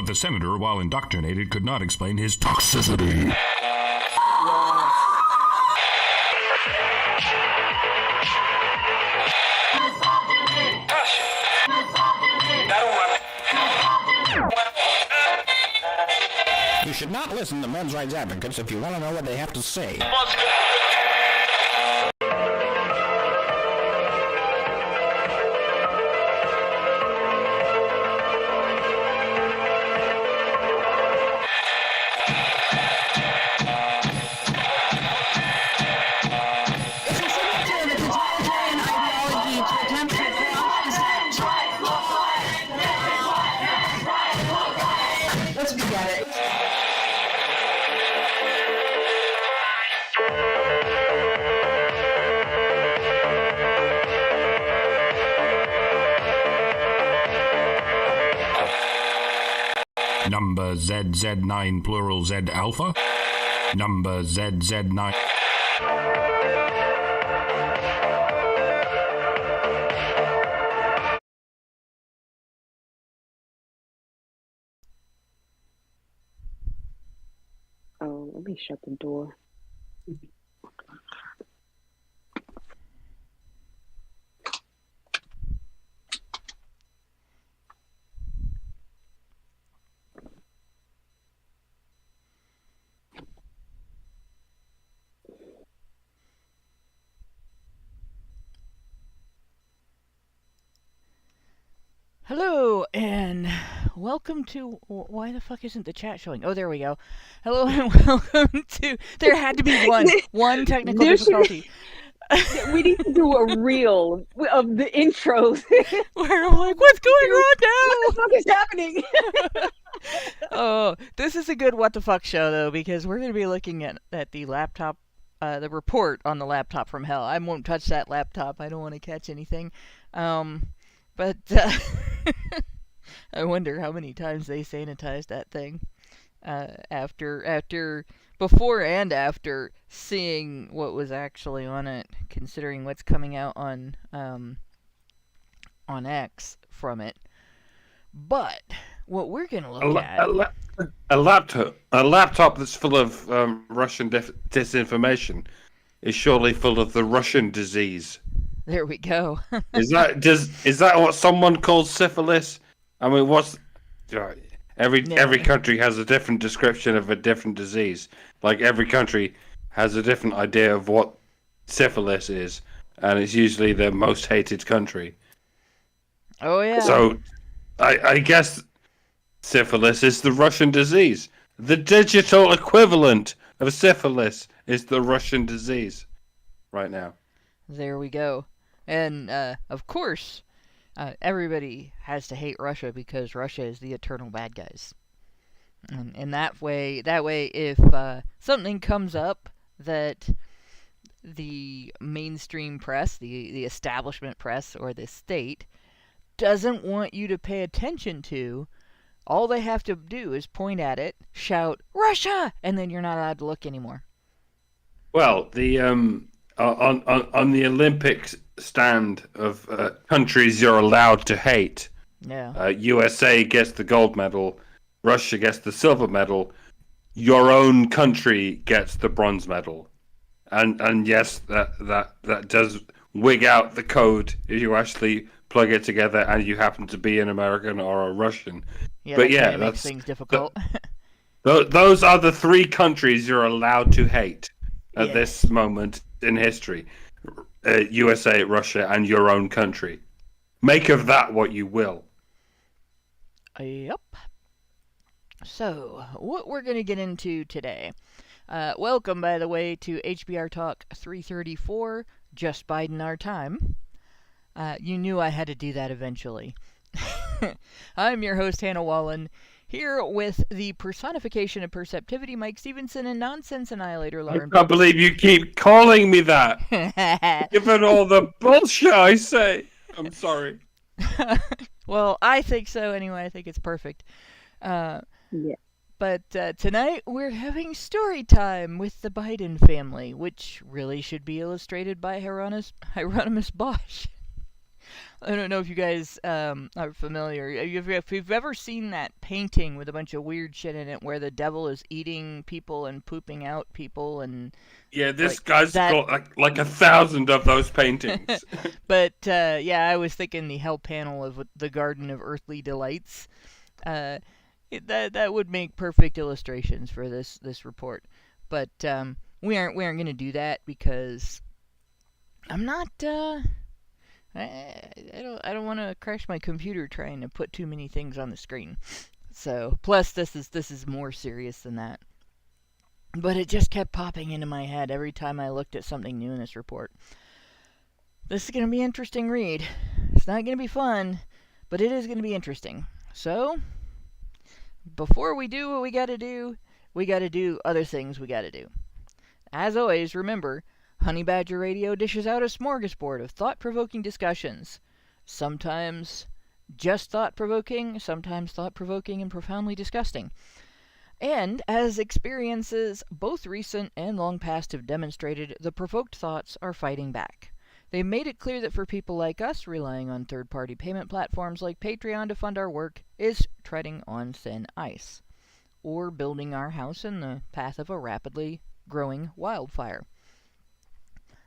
But the senator, while indoctrinated, could not explain his toxicity. You should not listen to men's rights advocates if you want to know what they have to say. Let's begin it. Number ZZ9 plural Z alpha. Number ZZ9. Oh, let me shut the door. Hello, and welcome to... Why the fuck isn't the chat showing? Oh, there we go. Hello, and welcome to... There had to be one technical difficulty. We need to do a reel of the intros. Where I'm like, what's going on now? What the fuck is happening? Oh, this is a good what the fuck show, though, because we're going to be looking at the laptop, the report on the laptop from hell. I won't touch that laptop. I don't want to catch anything. But I wonder how many times they sanitized that thing before and after seeing what was actually on it, considering what's coming out on X from it. But what we're gonna look at a laptop that's full of Russian disinformation is surely full of the Russian disease. There we go. Is that what someone calls syphilis? I mean, every country has a different description of a different disease. Like every country has a different idea of what syphilis is, and it's usually the most hated country. Oh yeah. So, I guess syphilis is the Russian disease. The digital equivalent of syphilis is the Russian disease right now. There we go. And, of course, everybody has to hate Russia because Russia is the eternal bad guys. And that way, if something comes up that the mainstream press, the establishment press, or the state doesn't want you to pay attention to, all they have to do is point at it, shout, Russia! And then you're not allowed to look anymore. Well, the on the Olympics stand of countries you're allowed to hate, USA gets the gold medal, Russia gets the silver medal, your own country gets the bronze medal, and yes, that does wig out the code if you actually plug it together and you happen to be an American or a Russian. Yeah, but that makes things difficult. Those are the three countries you're allowed to hate at this moment in history. USA, Russia, and your own country. Make of that what you will. Yep. So, what we're going to get into today. Welcome, by the way, to HBR Talk 334, Just Biden Our Time. You knew I had to do that eventually. I'm your host, Hannah Wallen, here with the personification of perceptivity, Mike Stevenson, and nonsense annihilator, Lauren. I can't believe you keep calling me that. Given all the bullshit I say. I'm sorry. Well, I think so anyway. I think it's perfect. Yeah. But tonight we're having story time with the Biden family, which really should be illustrated by Hieronymus Bosch. I don't know if you guys are familiar. If you've ever seen that painting with a bunch of weird shit in it where the devil is eating people and pooping out people and... Yeah, this guy's got like 1,000 of those paintings. But, yeah, I was thinking the hell panel of the Garden of Earthly Delights. That would make perfect illustrations for this report. But we aren't going to do that because I'm not... I don't want to crash my computer trying to put too many things on the screen. So, plus this is more serious than that. But it just kept popping into my head every time I looked at something new in this report. This is going to be an interesting read. It's not going to be fun, but it is going to be interesting. So, before we do what we got to do other things we got to do. As always, remember, Honey Badger Radio dishes out a smorgasbord of thought-provoking discussions. Sometimes just thought-provoking, sometimes thought-provoking and profoundly disgusting. And, as experiences both recent and long past have demonstrated, the provoked thoughts are fighting back. They've made it clear that for people like us, relying on third-party payment platforms like Patreon to fund our work is treading on thin ice, or building our house in the path of a rapidly growing wildfire.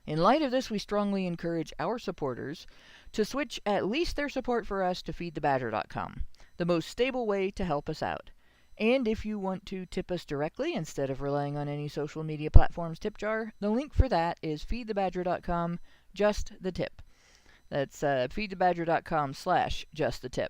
In light of this, we strongly encourage our supporters to switch at least their support for us to feedthebadger.com, the most stable way to help us out. And if you want to tip us directly instead of relying on any social media platform's tip jar, the link for that is feedthebadger.com, just the tip. That's feedthebadger.com/justthetip.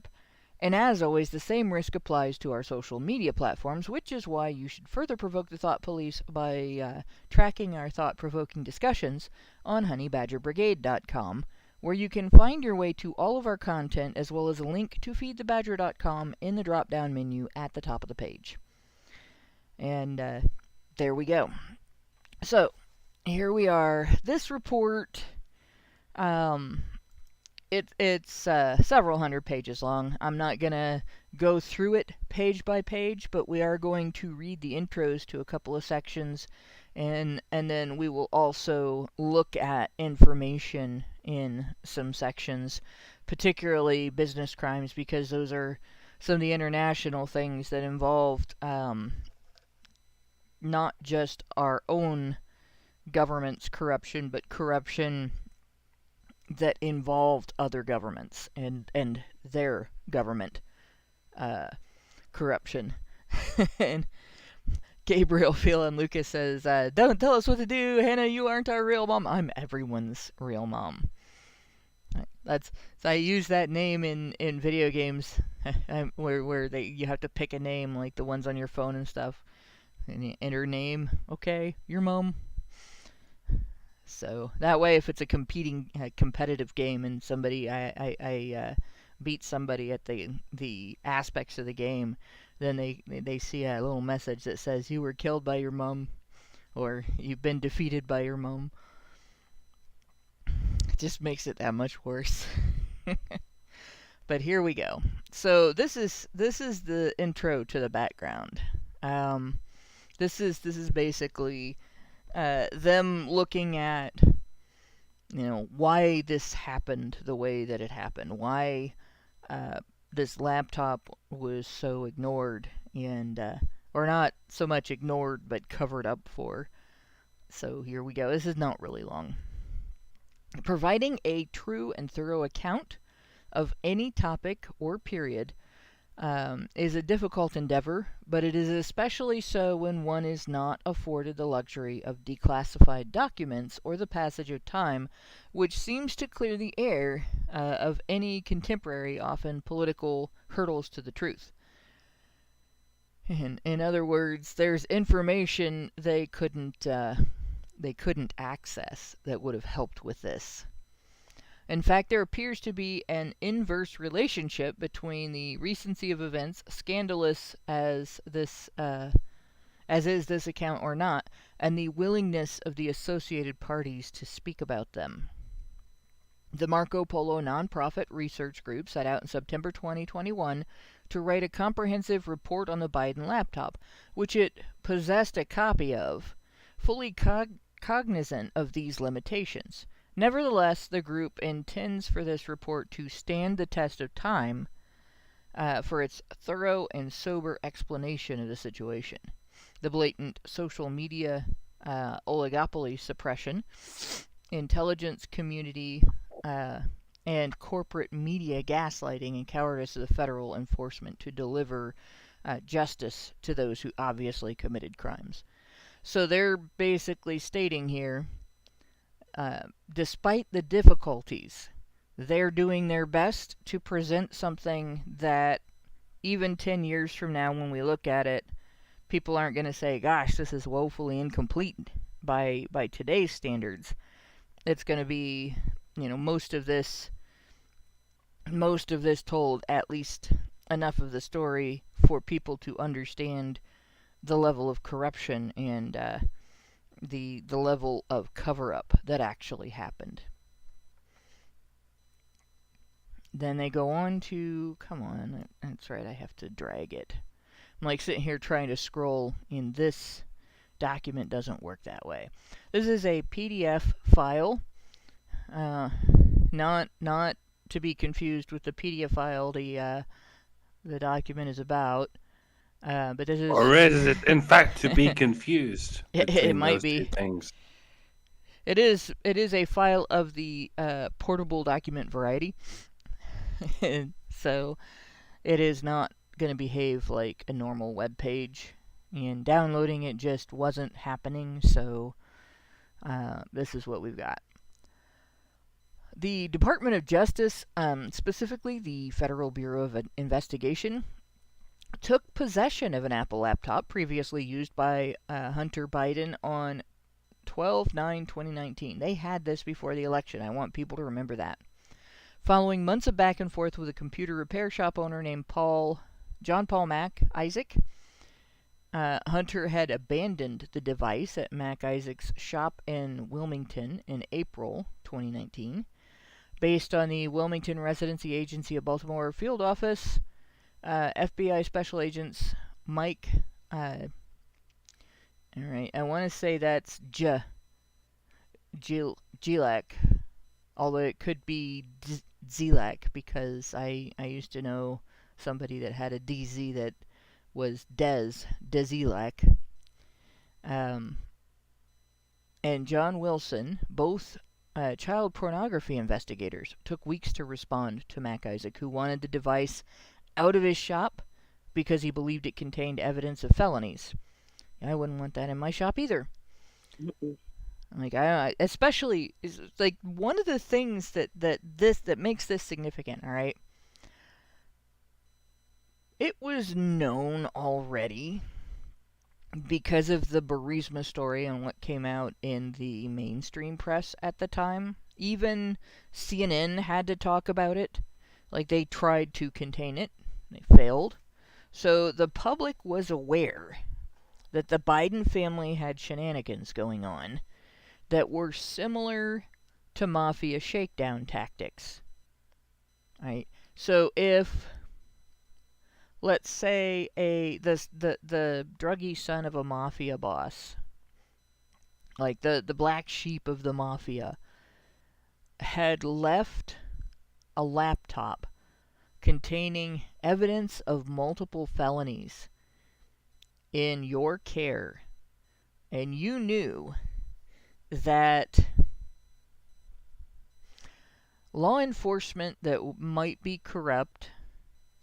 And as always, the same risk applies to our social media platforms, which is why you should further provoke the thought police by tracking our thought-provoking discussions on honeybadgerbrigade.com, where you can find your way to all of our content as well as a link to feedthebadger.com in the drop-down menu at the top of the page. And there we go. So, here we are. This report... It's several hundred pages long. I'm not going to go through it page by page, but we are going to read the intros to a couple of sections, and then we will also look at information in some sections, particularly business crimes, because those are some of the international things that involved not just our own government's corruption, but corruption that involved other governments and their government corruption. And Gabriel Phelan Lucas says, don't tell us what to do, Hannah, you aren't our real mom. I'm everyone's real mom. So I use that name in video games where you have to pick a name, like the ones on your phone and stuff. And you enter name, okay, your mom. So that way, if it's a competitive game and somebody I beat somebody at the aspects of the game, then they see a little message that says you were killed by your mom, or you've been defeated by your mom. It just makes it that much worse. But here we go. So this is the intro to the background. This is basically them looking at, why this happened the way that it happened, why this laptop was so ignored, and or not so much ignored, but covered up for. So here we go. This is not really long. Providing a true and thorough account of any topic or period is a difficult endeavor, but it is especially so when one is not afforded the luxury of declassified documents or the passage of time, which seems to clear the air of any contemporary, often political, hurdles to the truth. In other words, there's information they couldn't access that would have helped with this. In fact, there appears to be an inverse relationship between the recency of events, scandalous as is this account or not, and the willingness of the associated parties to speak about them. The Marco Polo nonprofit research group set out in September 2021 to write a comprehensive report on the Biden laptop, which it possessed a copy of, fully cognizant of these limitations. Nevertheless, the group intends for this report to stand the test of time for its thorough and sober explanation of the situation. The blatant social media oligopoly suppression, intelligence community, and corporate media gaslighting and cowardice of the federal enforcement to deliver justice to those who obviously committed crimes. So they're basically stating here, despite the difficulties, they're doing their best to present something that even 10 years from now when we look at it, people aren't going to say, gosh, this is woefully incomplete by today's standards. It's going to be, most of this told at least enough of the story for people to understand the level of corruption and the level of cover-up that actually happened. Then they go on to, come on, that's right, I have to drag it. I'm like sitting here trying to scroll in this document, doesn't work that way. This is a PDF file, not to be confused with the PDF file the document is about. But this is, or is it in fact to be confused? It might those be. Two things. It is a file of the portable document variety, so it is not going to behave like a normal web page, and downloading it just wasn't happening, so this is what we've got. The Department of Justice, specifically the Federal Bureau of Investigation, took possession of an Apple laptop previously used by Hunter Biden on 12/9/2019. They had this before the election. I want people to remember that. Following months of back and forth with a computer repair shop owner named John Paul Mac Isaac, Hunter had abandoned the device at Mac Isaac's shop in Wilmington in April 2019. Based on the Wilmington Residency Agency of Baltimore field office, FBI Special Agents Mike, alright, I want to say that's Gilak, although it could be Zelak, because I used to know somebody that had a DZ that was Dezilak, and John Wilson, both child pornography investigators, took weeks to respond to Mac Isaac, who wanted the device out of his shop because he believed it contained evidence of felonies. I wouldn't want that in my shop either. Like, especially, like, one of the things that makes this significant, alright? It was known already because of the Burisma story and what came out in the mainstream press at the time. Even CNN had to talk about it. Like, they tried to contain it. They failed. So the public was aware that the Biden family had shenanigans going on that were similar to mafia shakedown tactics. Right? So if, let's say, the druggy son of a mafia boss, like the black sheep of the mafia, had left a laptop containing evidence of multiple felonies in your care, and you knew that law enforcement that might be corrupt,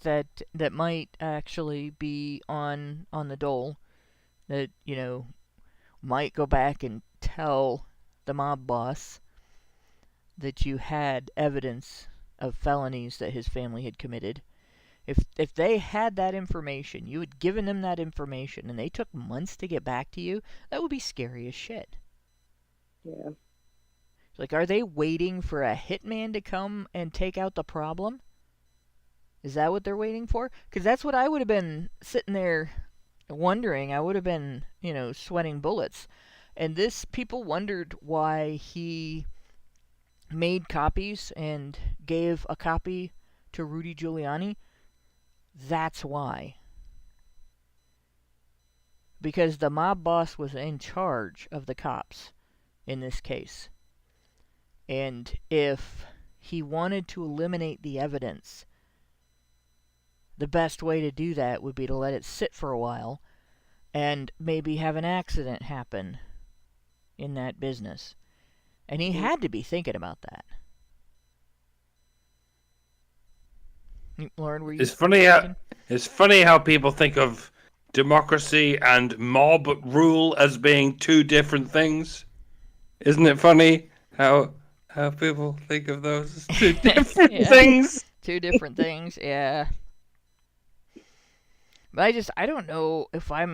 that might actually be on the dole, that, might go back and tell the mob boss that you had evidence of felonies that his family had committed. If they had that information, you had given them that information, and they took months to get back to you, that would be scary as shit. Yeah. Like, are they waiting for a hitman to come and take out the problem? Is that what they're waiting for? Because that's what I would have been sitting there wondering. I would have been, sweating bullets. And people wondered why he made copies and gave a copy to Rudy Giuliani. That's why. Because the mob boss was in charge of the cops in this case. And if he wanted to eliminate the evidence, the best way to do that would be to let it sit for a while and maybe have an accident happen in that business. And he had to be thinking about that. Lauren, were you? It's funny how people think of democracy and mob rule as being two different things. Isn't it funny how people think of those as two different things? Two different things, yeah. But I don't know if I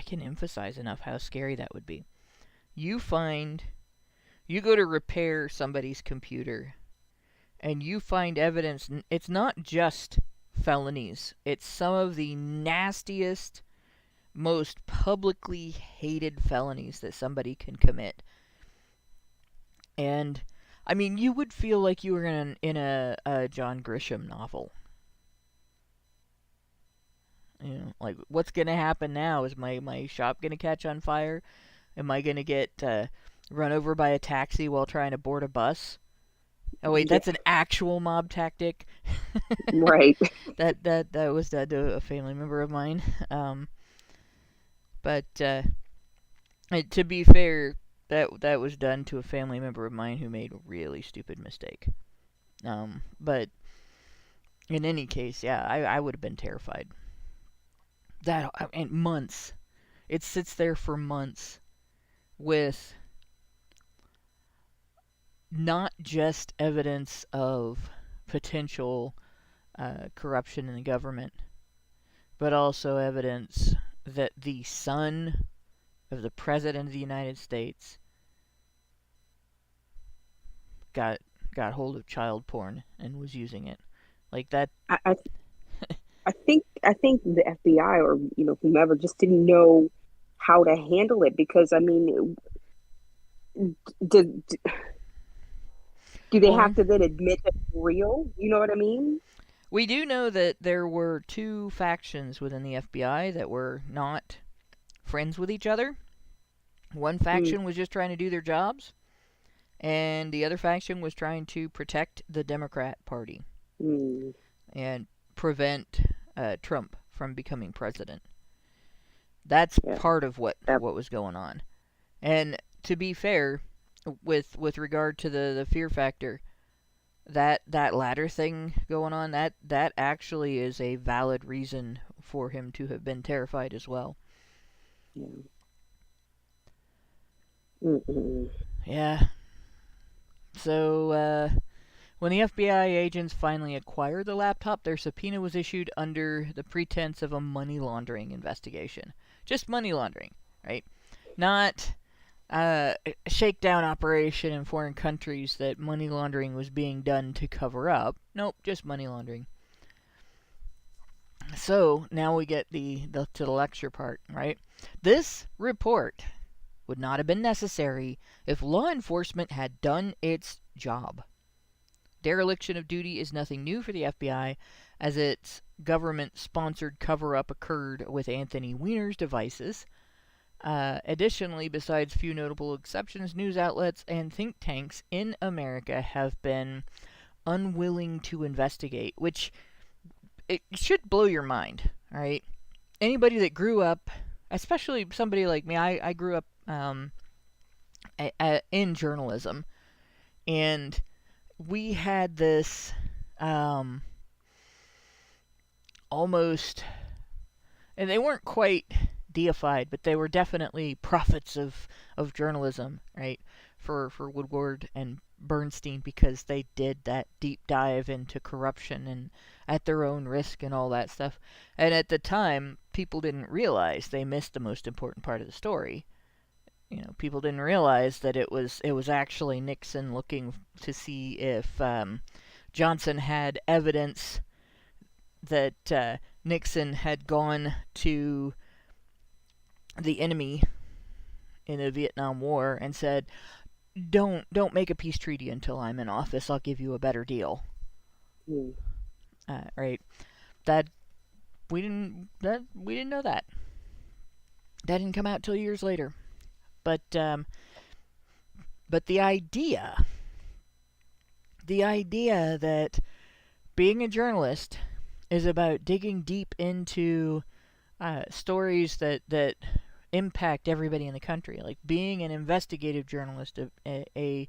can emphasize enough how scary that would be. You go to repair somebody's computer, and you find evidence. It's not just felonies. It's some of the nastiest, most publicly hated felonies that somebody can commit. And, I mean, you would feel like you were in a John Grisham novel. You know, like, what's going to happen now? Is my shop going to catch on fire? Am I going to get run over by a taxi while trying to board a bus? Oh, wait, that's an actual mob tactic? Right. That was done to a family member of mine. But to be fair, that was done to a family member of mine who made a really stupid mistake. But in any case, yeah, I would have been terrified. And months. It sits there for months with not just evidence of potential corruption in the government, but also evidence that the son of the President of the United States got hold of child porn and was using it. Like that. I think the FBI or whomever just didn't know how to handle it, because I mean, do they have to then admit that it's real? You know what I mean? We do know that there were two factions within the FBI that were not friends with each other. One faction was just trying to do their jobs, and the other faction was trying to protect the Democrat Party and prevent Trump from becoming president. That's part of what was going on. And to be fair, with regard to the fear factor, that latter thing going on, that actually is a valid reason for him to have been terrified as well. Yeah. So, when the FBI agents finally acquired the laptop, their subpoena was issued under the pretense of a money laundering investigation. Just money laundering, right? Not a shakedown operation in foreign countries that money laundering was being done to cover up. Nope, just money laundering. So, now we get to the lecture part, right? This report would not have been necessary if law enforcement had done its job. Dereliction of duty is nothing new for the FBI, as its government-sponsored cover-up occurred with Anthony Weiner's devices. Additionally, besides few notable exceptions, news outlets and think tanks in America have been unwilling to investigate, which it should blow your mind, right? Anybody that grew up, especially somebody like me, I grew up in journalism, and we had this almost, and they weren't quite deified, but they were definitely prophets of journalism, right? For Woodward and Bernstein, because they did that deep dive into corruption and at their own risk and all that stuff. And at the time, people didn't realize they missed the most important part of the story. People didn't realize that it was actually Nixon looking to see if Johnson had evidence that Nixon had gone to the enemy in the Vietnam War and said, "Don't make a peace treaty until I'm in office. I'll give you a better deal." Right? We didn't know that. That didn't come out till years later. But the idea the idea that being a journalist is about digging deep into stories that impact everybody in the country. Like being an investigative journalist, a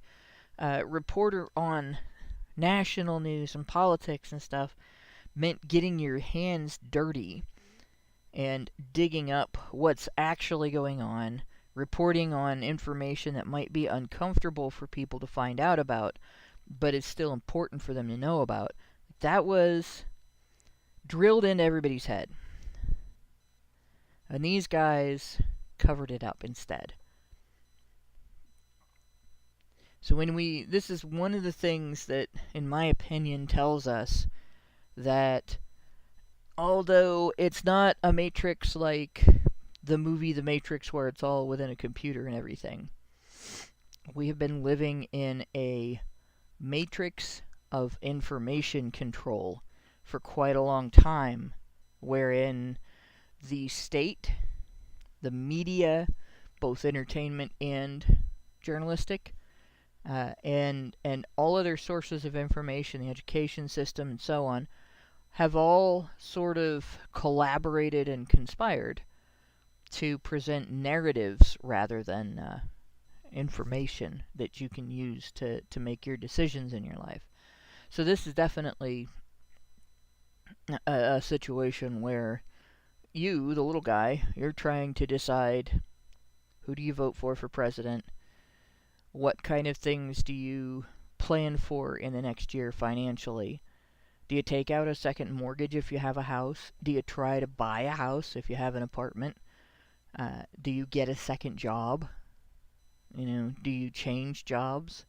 reporter on national news and politics and stuff, meant getting your hands dirty and digging up what's actually going on, reporting on information that might be uncomfortable for people to find out about, but it's still important for them to know about. That was drilled into everybody's head. And these guys covered it up instead. So this is one of the things that, in my opinion, tells us that although it's not a Matrix like the movie The Matrix where it's all within a computer and everything, we have been living in a matrix of information control for quite a long time, wherein the state, the media, both entertainment and journalistic, and all other sources of information, the education system and so on, have all sort of collaborated and conspired to present narratives rather than information that you can use to make your decisions in your life. So this is definitely a situation where you, the little guy, you're trying to decide who do you vote for president, what kind of things do you plan for in the next year financially. Do you take out a second mortgage if you have a house? Do you try to buy a house if you have an apartment? Do you get a second job? Do you change jobs?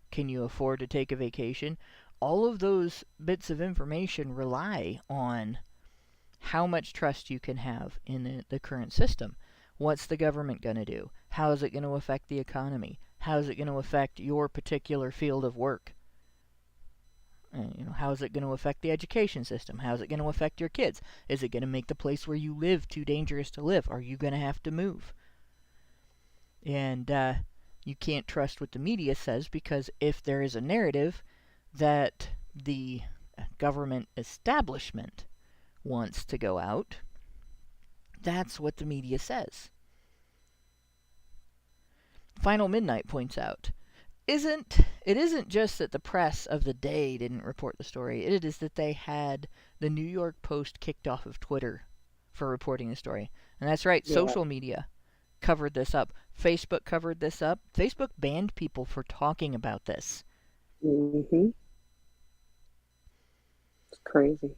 Can you afford to take a vacation? All of those bits of information rely on how much trust you can have in the current system. What's the government going to do? How is it going to affect the economy? How is it going to affect your particular field of work? How is it going to affect the education system? How is it going to affect your kids? Is it going to make the place where you live too dangerous to live? Are you going to have to move? And you can't trust what the media says, because if there is a narrative that the government establishment wants to go out, that's what the media says. Final Midnight points out, it isn't just that the press of the day didn't report the story, it is that they had the New York Post kicked off of Twitter for reporting the story. And that's right, social media covered this up. Facebook covered this up. Facebook banned people for talking about this. Mm-hmm. It's crazy.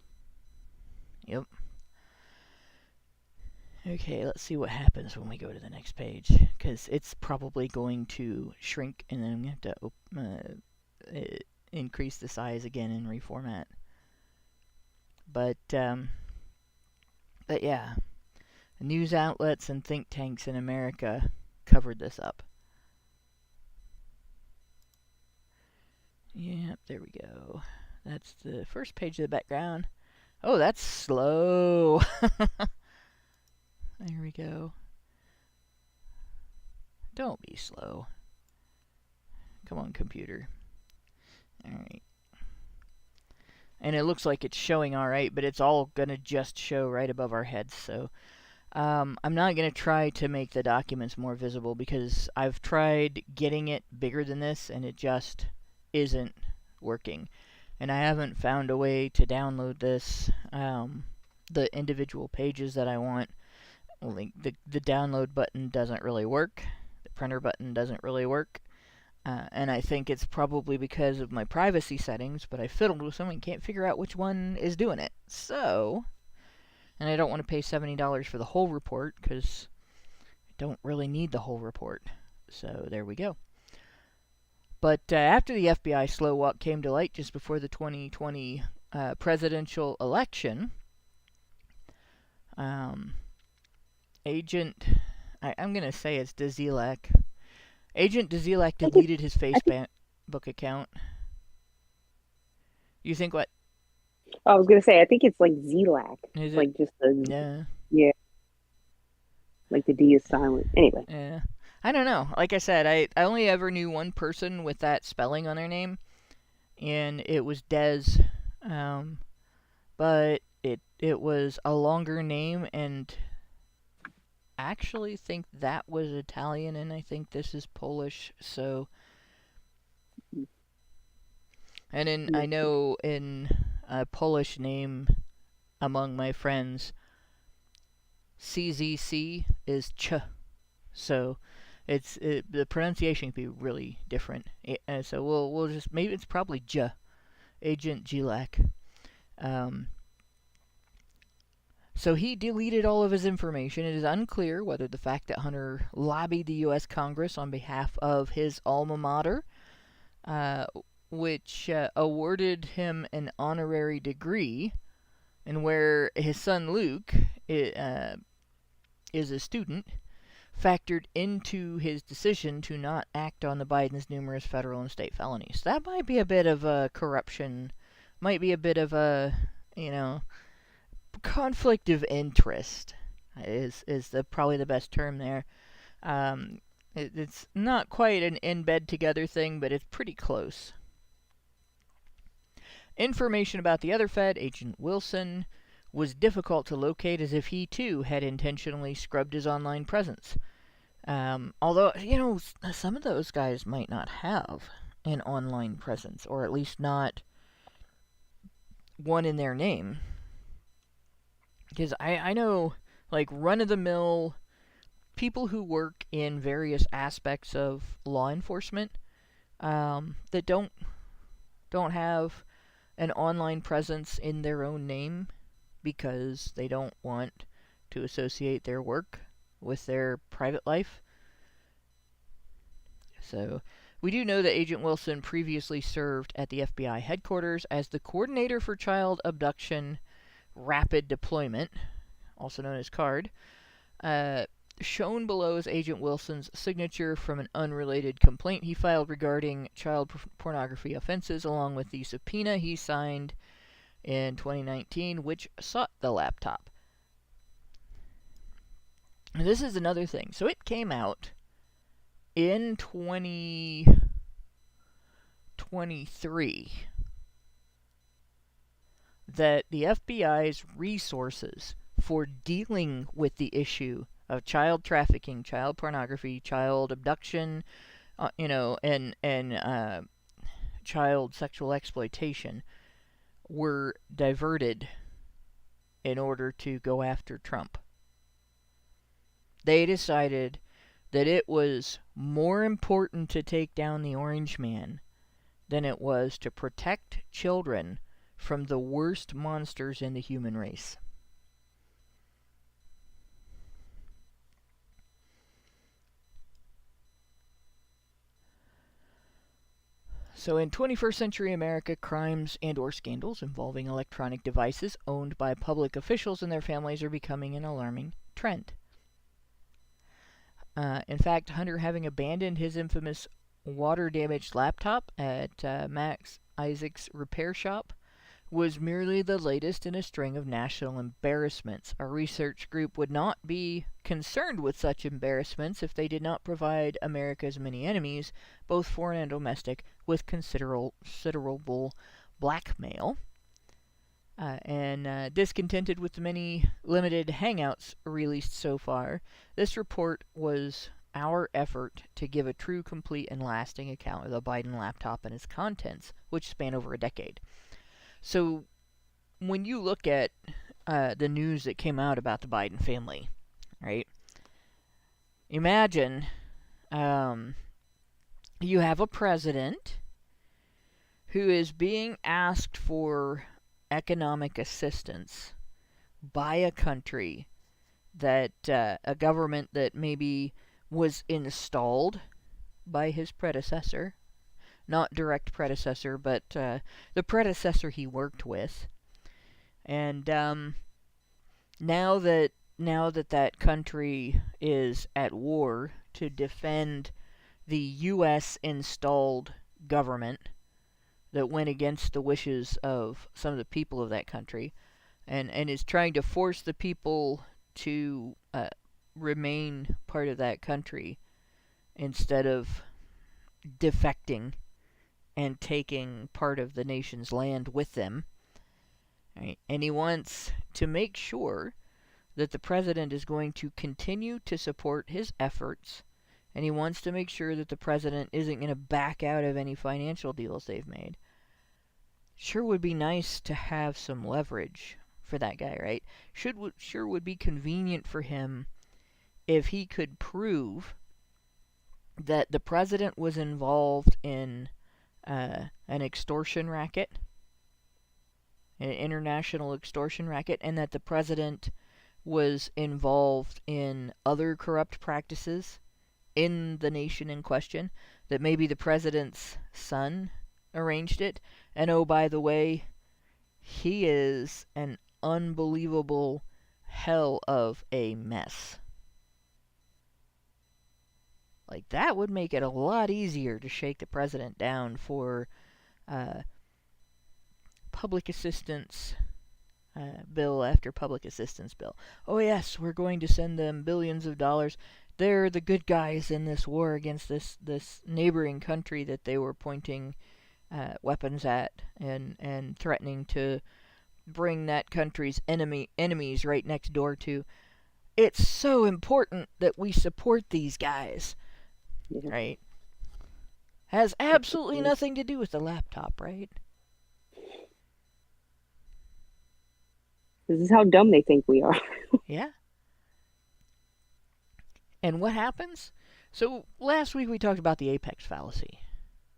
Yep. Okay, let's see what happens when we go to the next page, because it's probably going to shrink, and then I'm going to have to increase the size again and reformat. But yeah, news outlets and think tanks in America covered this up. Yep, there we go. That's the first page of the background. Oh, that's slow. There we go. Don't be slow. Come on, computer. Alright. And it looks like it's showing alright, but it's all going to just show right above our heads, so I'm not going to try to make the documents more visible, because I've tried getting it bigger than this, and it just isn't working. And I haven't found a way to download this, the individual pages that I want. Well, the download button doesn't really work. The printer button doesn't really work. And I think it's probably because of my privacy settings, but I fiddled with them and can't figure out which one is doing it. So, and I don't want to pay $70 for the whole report, because I don't really need the whole report. So there we go. But after the FBI slow walk came to light just before the 2020 presidential election, I'm going to say it's Dezilak. Agent Dezilak deleted his Facebook account. You think what? I was going to say, I think it's like Zelak. Is like it? just the... Yeah. Yeah. Like the D is silent. Anyway. Yeah. I don't know. Like I said, I only ever knew one person with that spelling on their name, and it was Dez. But it was a longer name, and actually think that was Italian, and I think this is Polish. So, and I know in a Polish name among my friends, CZC is Ch. So the pronunciation can be really different. So we'll just, maybe it's probably J, Agent Gilak. So he deleted all of his information. It is unclear whether the fact that Hunter lobbied the U.S. Congress on behalf of his alma mater, which awarded him an honorary degree, and where his son Luke is a student, factored into his decision to not act on the Biden's numerous federal and state felonies. That might be a bit of a corruption, might be a bit of a, conflict of interest is probably the best term there. It's not quite an in-bed together thing, but it's pretty close. Information about the other Fed, Agent Wilson, was difficult to locate, as if he too had intentionally scrubbed his online presence. Although, some of those guys might not have an online presence, or at least not one in their name. Because I know, like, run-of-the-mill people who work in various aspects of law enforcement that don't have an online presence in their own name because they don't want to associate their work with their private life. So, we do know that Agent Wilson previously served at the FBI headquarters as the coordinator for child abduction rapid deployment, also known as CARD. Shown below is Agent Wilson's signature from an unrelated complaint he filed regarding child pornography offenses, along with the subpoena he signed in 2019, which sought the laptop. And this is another thing. So it came out in 2023 that the FBI's resources for dealing with the issue of child trafficking, child pornography, child abduction, and child sexual exploitation were diverted in order to go after Trump. They decided that it was more important to take down the Orange Man than it was to protect children from the worst monsters in the human race. So in 21st century America, crimes and/or scandals involving electronic devices owned by public officials and their families are becoming an alarming trend. In fact, Hunter, having abandoned his infamous water-damaged laptop at Max Isaac's repair shop, was merely the latest in a string of national embarrassments. Our research group would not be concerned with such embarrassments if they did not provide America's many enemies, both foreign and domestic, with considerable blackmail. And discontented with the many limited hangouts released so far, this report was our effort to give a true, complete, and lasting account of the Biden laptop and its contents, which span over a decade. So, when you look at the news that came out about the Biden family, right? Imagine you have a president who is being asked for economic assistance by a country that, a government that maybe was installed by his predecessor. Not direct predecessor, but the predecessor he worked with. And now that that country is at war to defend the U.S. installed government that went against the wishes of some of the people of that country, and is trying to force the people to remain part of that country, instead of defecting and taking part of the nation's land with them. Right? And he wants to make sure that the president is going to continue to support his efforts, and he wants to make sure that the president isn't going to back out of any financial deals they've made. Sure would be nice to have some leverage for that guy, right? Sure would be convenient for him if he could prove that the president was involved in an extortion racket, an international extortion racket, and that the president was involved in other corrupt practices in the nation in question, that maybe the president's son arranged it, and oh, by the way, he is an unbelievable hell of a mess. Like, that would make it a lot easier to shake the president down for public assistance bill after public assistance bill. Oh yes, we're going to send them billions of dollars. They're the good guys in this war against this neighboring country that they were pointing weapons at and threatening to bring that country's enemies right next door to. It's so important that we support these guys. Right? Has absolutely nothing to do with the laptop, right? This is how dumb they think we are. Yeah. And what happens? So last week we talked about the apex fallacy.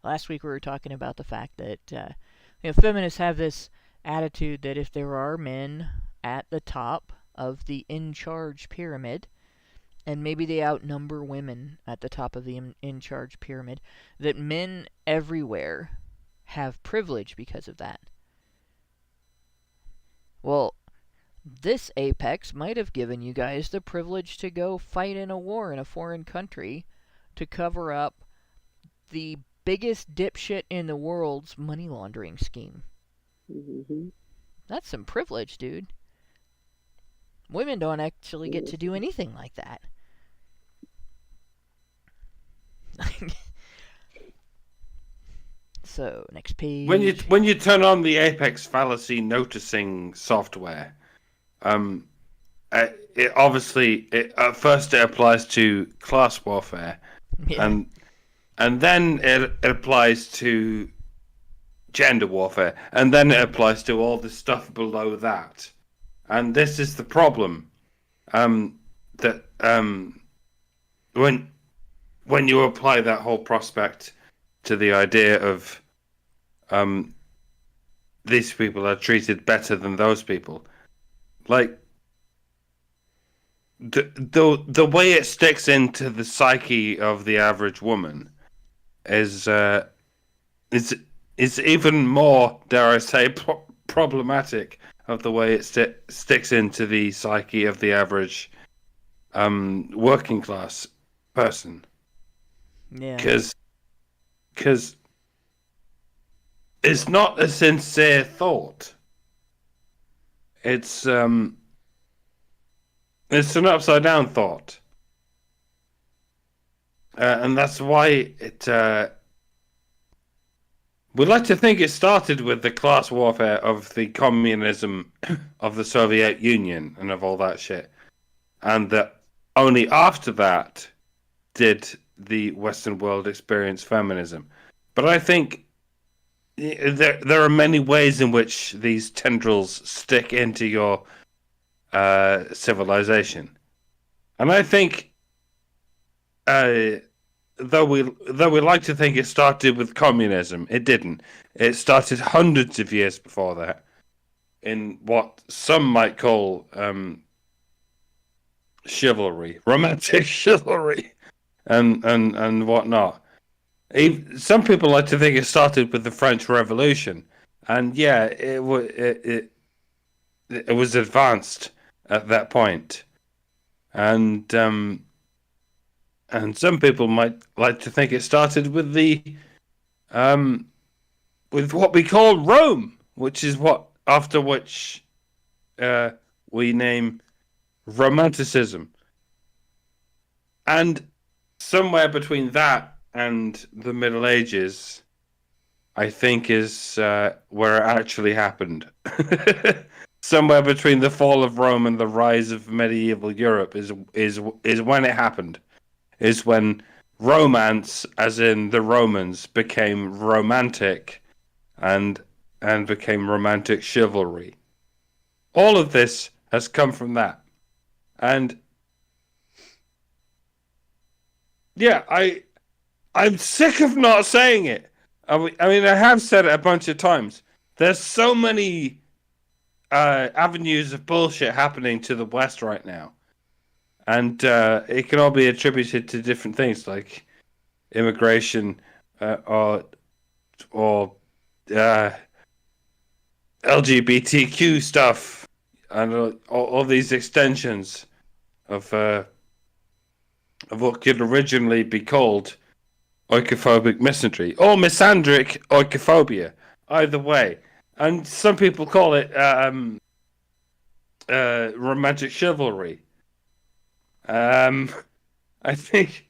Last week we were talking about the fact that feminists have this attitude that if there are men at the top of the in-charge pyramid, and maybe they outnumber women at the top of the in-charge pyramid, that men everywhere have privilege because of that. Well, this apex might have given you guys the privilege to go fight in a war in a foreign country to cover up the biggest dipshit in the world's money laundering scheme. Mm-hmm. That's some privilege, dude. Women don't actually get to do anything like that. So, next page. When you turn on the apex fallacy noticing software, it obviously at first it applies to class warfare, yeah. and then it applies to gender warfare, and then it applies to all the stuff below that. And this is the problem, that when you apply that whole prospect to the idea of these people are treated better than those people, like the way it sticks into the psyche of the average woman is even more, dare I say, problematic of the way it sticks into the psyche of the average working class person. Yeah. Because it's not a sincere thought. It's an upside down thought, and that's why it. We'd like to think it started with the class warfare of the communism of the Soviet Union and of all that shit, and that only after that did the Western world experience feminism. But I think there are many ways in which these tendrils stick into your civilization, and I think, though we like to think it started with communism, it didn't. It started hundreds of years before that, in what some might call chivalry, romantic chivalry, and whatnot. Some people like to think it started with the French Revolution, and yeah, it was advanced at that point, and some people might like to think it started with with what we call Rome, which is after which we name Romanticism. And somewhere between that and the Middle Ages, I think, is where it actually happened. Somewhere between the fall of Rome and the rise of medieval Europe is when it happened. Is when romance, as in the Romans, became romantic, and became romantic chivalry. All of this has come from that, and yeah, I'm sick of not saying it. I mean, I have said it a bunch of times. There's so many avenues of bullshit happening to the West right now, and it can all be attributed to different things like immigration, or LGBTQ stuff, and all these extensions of what could originally be called oikophobic misandry or misandric oikophobia. Either way, and some people call it romantic chivalry. I think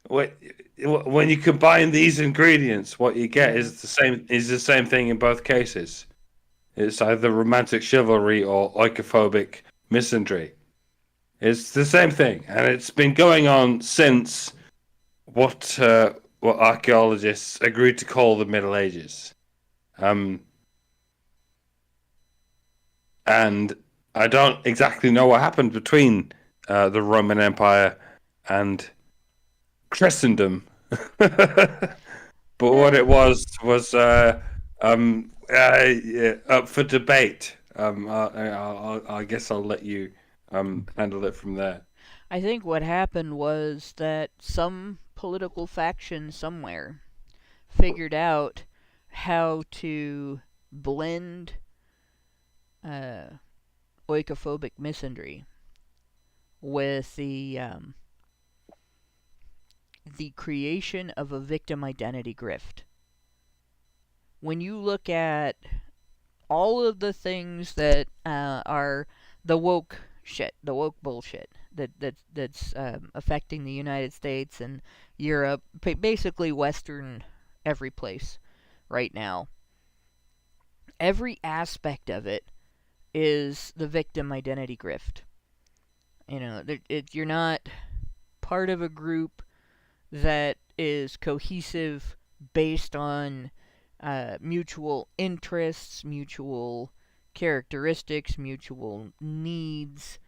when you combine these ingredients, what you get is the same thing in both cases. It's either romantic chivalry or oikophobic misandry. It's the same thing, and it's been going on since what archaeologists agreed to call the Middle Ages. And I don't exactly know what happened between the Roman Empire and Christendom, but what it was up for debate. I guess I'll let you handle it from there. I think what happened was that some political faction somewhere figured out how to blend oikophobic misandry with the creation of a victim identity grift. When you look at all of the things that are the woke shit, the woke bullshit that's affecting the United States and Europe, basically Western every place right now, every aspect of it is the victim identity grift. You know, you're not part of a group that is cohesive based on mutual interests, mutual characteristics, mutual needs,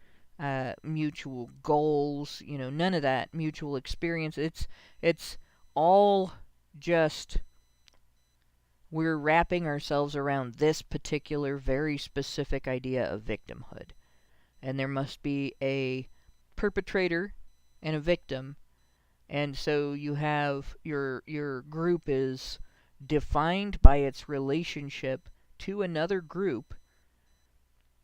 mutual goals. You know, none of that mutual experience. It's all just we're wrapping ourselves around this particular, very specific idea of victimhood, and there must be a perpetrator and a victim. And so you have your group is defined by its relationship to another group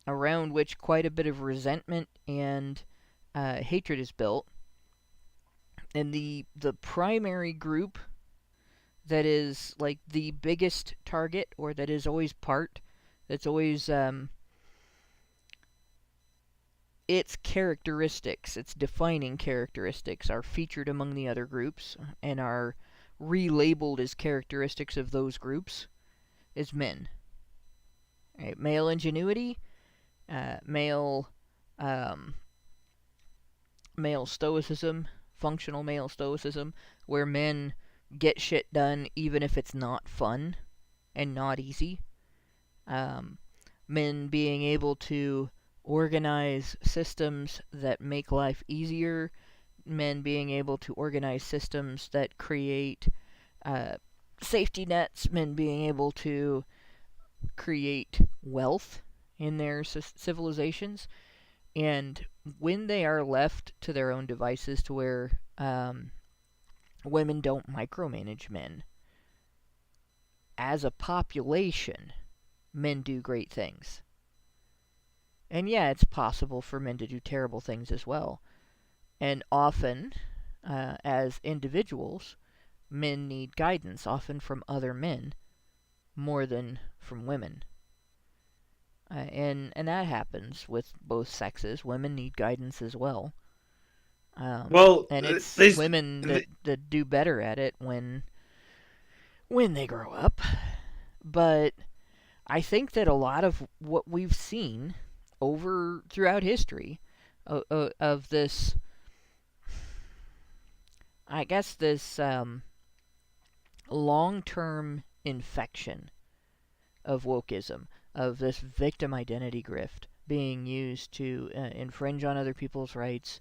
around which quite a bit of resentment and hatred is built. And the primary group that is like the biggest target, or that is always that's always its characteristics, its defining characteristics, are featured among the other groups and are relabeled as characteristics of those groups, is men. Right? Male ingenuity, male stoicism, functional male stoicism, where men get shit done even if it's not fun and not easy. Men being able to organize systems that make life easier, men being able to organize systems that create safety nets, men being able to create wealth in their civilizations. And when they are left to their own devices, to where women don't micromanage men, as a population, men do great things. And yeah, it's possible for men to do terrible things as well. And often, as individuals, men need guidance, often from other men, more than from women. And that happens with both sexes. Women need guidance as well. And it's women that do better at it when they grow up. But I think that a lot of what we've seen throughout history of this, I guess this long-term infection of wokeism, of this victim identity grift being used to infringe on other people's rights,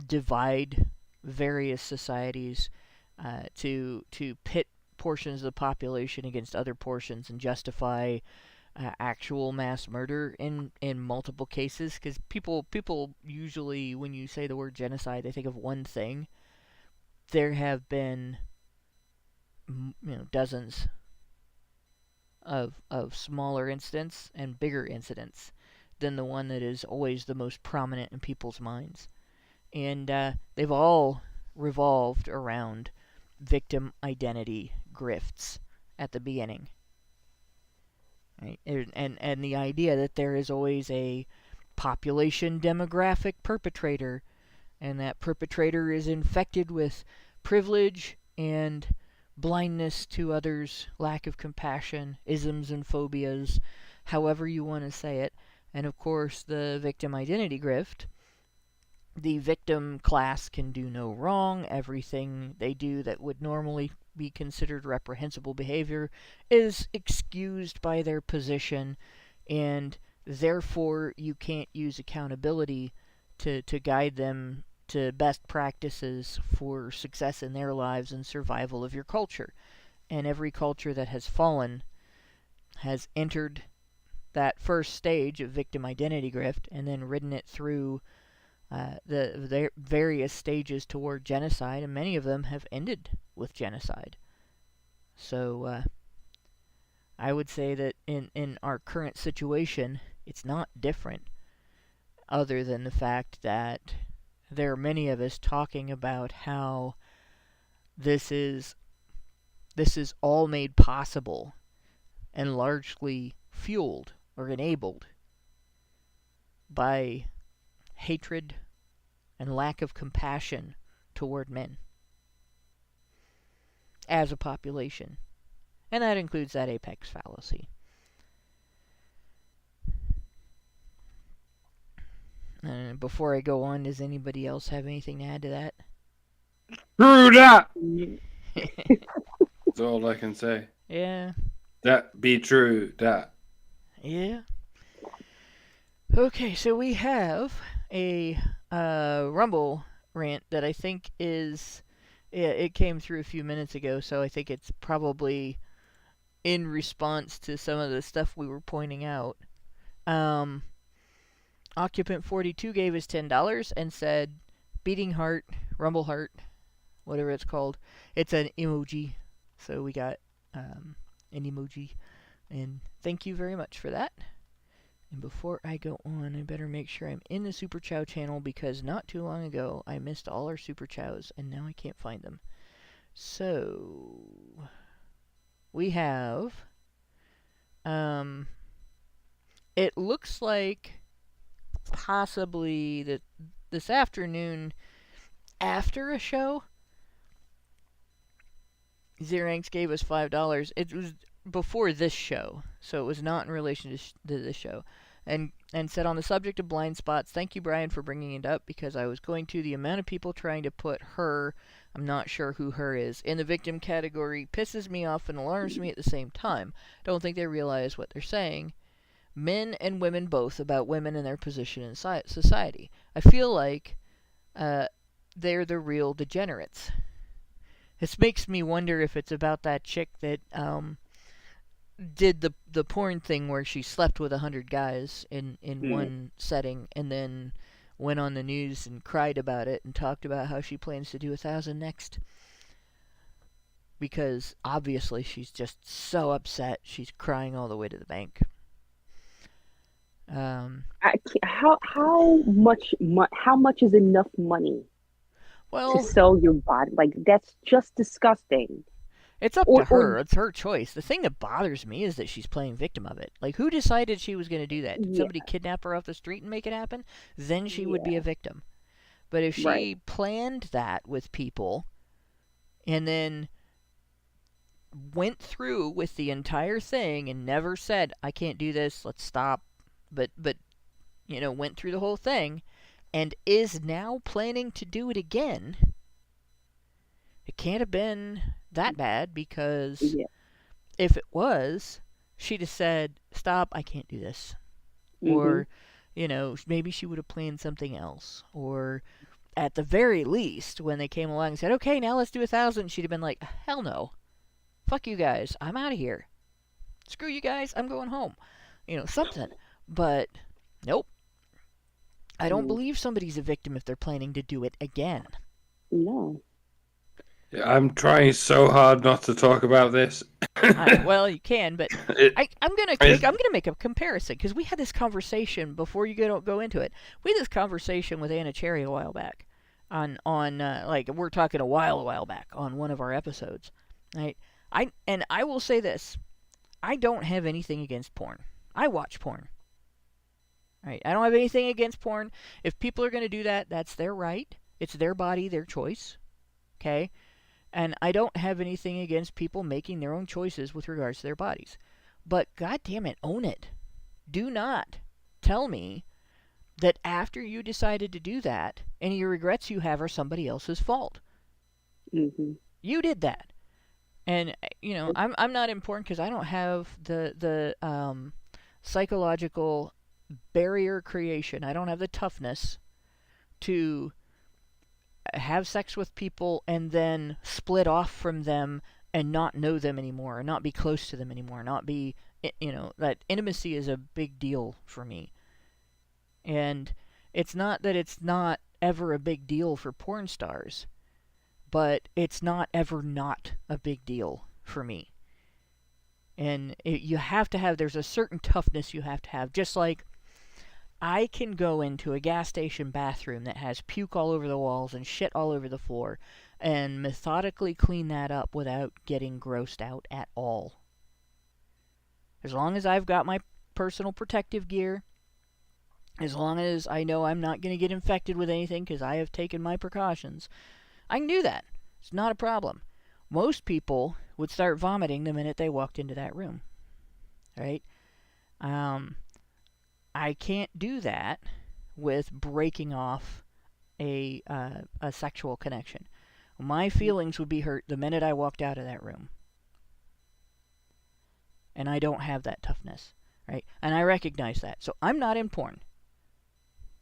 divide various societies, to pit portions of the population against other portions and justify actual mass murder in multiple cases. Because people usually, when you say the word genocide, they think of one thing. There have been dozens of smaller incidents and bigger incidents than the one that is always the most prominent in people's minds. And they've all revolved around victim identity grifts at the beginning. Right? And the idea that there is always a population demographic perpetrator, and that perpetrator is infected with privilege and blindness to others, lack of compassion, isms and phobias, however you want to say it. And of course, the victim identity grift. The victim class can do no wrong. Everything they do that would normally be considered reprehensible behavior is excused by their position, and therefore you can't use accountability to guide them to best practices for success in their lives and survival of your culture. And every culture that has fallen has entered that first stage of victim identity grift and then ridden it through the various stages toward genocide, and many of them have ended with genocide. So I would say that in our current situation, it's not different, other than the fact that there are many of us talking about how this is all made possible and largely fueled or enabled by hatred and lack of compassion toward men as a population. And that includes that apex fallacy. Before I go on, does anybody else have anything to add to that? True that! That's all I can say. Yeah. That be true, that. Yeah. Okay, so we have a Rumble rant that I think is... it came through a few minutes ago, so I think it's probably in response to some of the stuff we were pointing out. Occupant 42 gave us $10 and said, beating heart, rumble heart, whatever it's called. It's an emoji, so we got an emoji. And thank you very much for that. And before I go on, I better make sure I'm in the Super Chow channel, because not too long ago I missed all our Super Chows and now I can't find them. So we have it looks like possibly that this afternoon after a show, Xeranx gave us $5. It was before this show, so it was not in relation to this show. And said, on the subject of blind spots, thank you, Brian, for bringing it up, because I was going to. The amount of people trying to put her, I'm not sure who her is, in the victim category pisses me off and alarms me at the same time. Don't think they realize what they're saying. Men and women both, about women and their position in society. I feel like they're the real degenerates. This makes me wonder if it's about that chick that did the porn thing where she slept with 100 guys in one setting, and then went on the news and cried about it and talked about how she plans to do 1,000 next. Because obviously she's just so upset, she's crying all the way to the bank. How much is enough money to sell your body? Like, that's just disgusting. It's up to her. It's her choice. The thing that bothers me is that she's playing victim of it. Like, who decided she was going to do that? Did somebody kidnap her off the street and make it happen? Then she would be a victim. But if she Right. planned that with people and then went through with the entire thing and never said, I can't do this, let's stop, but went through the whole thing and is now planning to do it again, it can't have been that bad, because Yeah. if it was, she'd have said, stop, I can't do this. Or, maybe she would have planned something else. Or at the very least, when they came along and said, okay, now let's do 1,000, she'd have been like, hell no. Fuck you guys, I'm out of here. Screw you guys, I'm going home. Something. But, nope. I don't believe somebody's a victim if they're planning to do it again. No. I'm trying so hard not to talk about this. Well, you can, but I'm gonna make a comparison, because we had this conversation before you go into it. We had this conversation with Anna Cherry a while back, on like, we're talking a while back on one of our episodes, right? I will say this: I don't have anything against porn. I watch porn. Right? I don't have anything against porn. If people are gonna do that, that's their right. It's their body, their choice. Okay. And I don't have anything against people making their own choices with regards to their bodies. But God damn it, own it. Do not tell me that after you decided to do that, any regrets you have are somebody else's fault. Mm-hmm. You did that. And, I'm not important because I don't have the psychological barrier creation. I don't have the toughness to have sex with people and then split off from them and not know them anymore, or not be close to them anymore, not be, that intimacy is a big deal for me. And it's not that it's not ever a big deal for porn stars, but it's not ever not a big deal for me. And you have to have, there's a certain toughness you have to have, just like I can go into a gas station bathroom that has puke all over the walls and shit all over the floor and methodically clean that up without getting grossed out at all. As long as I've got my personal protective gear, as long as I know I'm not going to get infected with anything because I have taken my precautions, I can do that. It's not a problem. Most people would start vomiting the minute they walked into that room. Right? I can't do that with breaking off a sexual connection. My feelings would be hurt the minute I walked out of that room. And I don't have that toughness, right? And I recognize that. So I'm not in porn.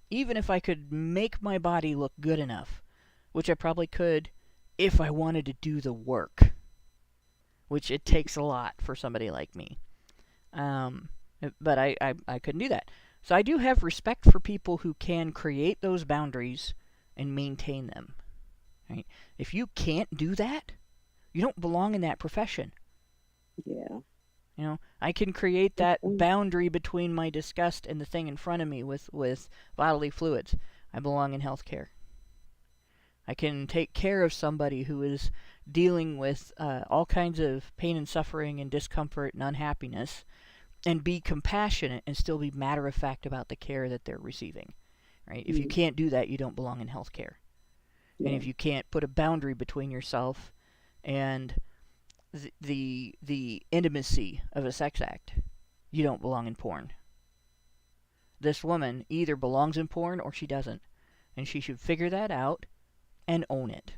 Even if I could make my body look good enough, which I probably could if I wanted to do the work, which it takes a lot for somebody like me. But I couldn't do that. So I do have respect for people who can create those boundaries and maintain them. Right? If you can't do that, you don't belong in that profession. Yeah. I can create that boundary between my disgust and the thing in front of me with bodily fluids. I belong in healthcare. I can take care of somebody who is dealing with all kinds of pain and suffering and discomfort and unhappiness, and be compassionate and still be matter-of-fact about the care that they're receiving. Right? If you can't do that, you don't belong in healthcare. Yeah. And if you can't put a boundary between yourself and the intimacy of a sex act, you don't belong in porn. This woman either belongs in porn or she doesn't. And she should figure that out and own it.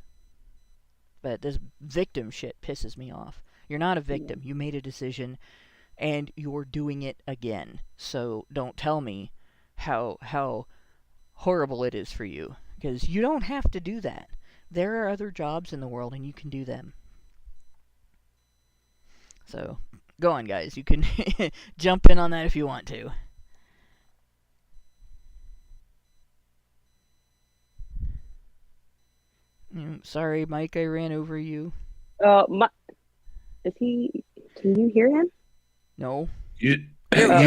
But this victim shit pisses me off. You're not a victim. You made a decision, and you're doing it again. So don't tell me how horrible it is for you, because you don't have to do that. There are other jobs in the world, and you can do them. So go on, guys. You can jump in on that if you want to. Sorry, Mike, I ran over you. Is he? Can you hear him? No. You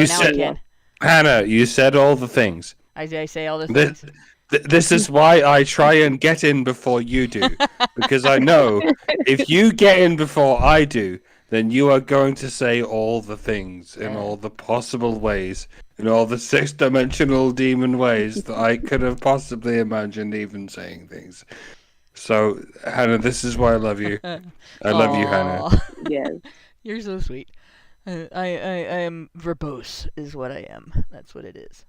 said, Hannah, you said all the things. I say all the things. This is why I try and get in before you do, because I know if you get in before I do, then you are going to say all the things in all the possible ways, in all the six-dimensional demon ways that I could have possibly imagined even saying things. So, Hannah, this is why I love you. I love you, Hannah. Yes. You're so sweet. I am verbose, is what I am. That's what it is.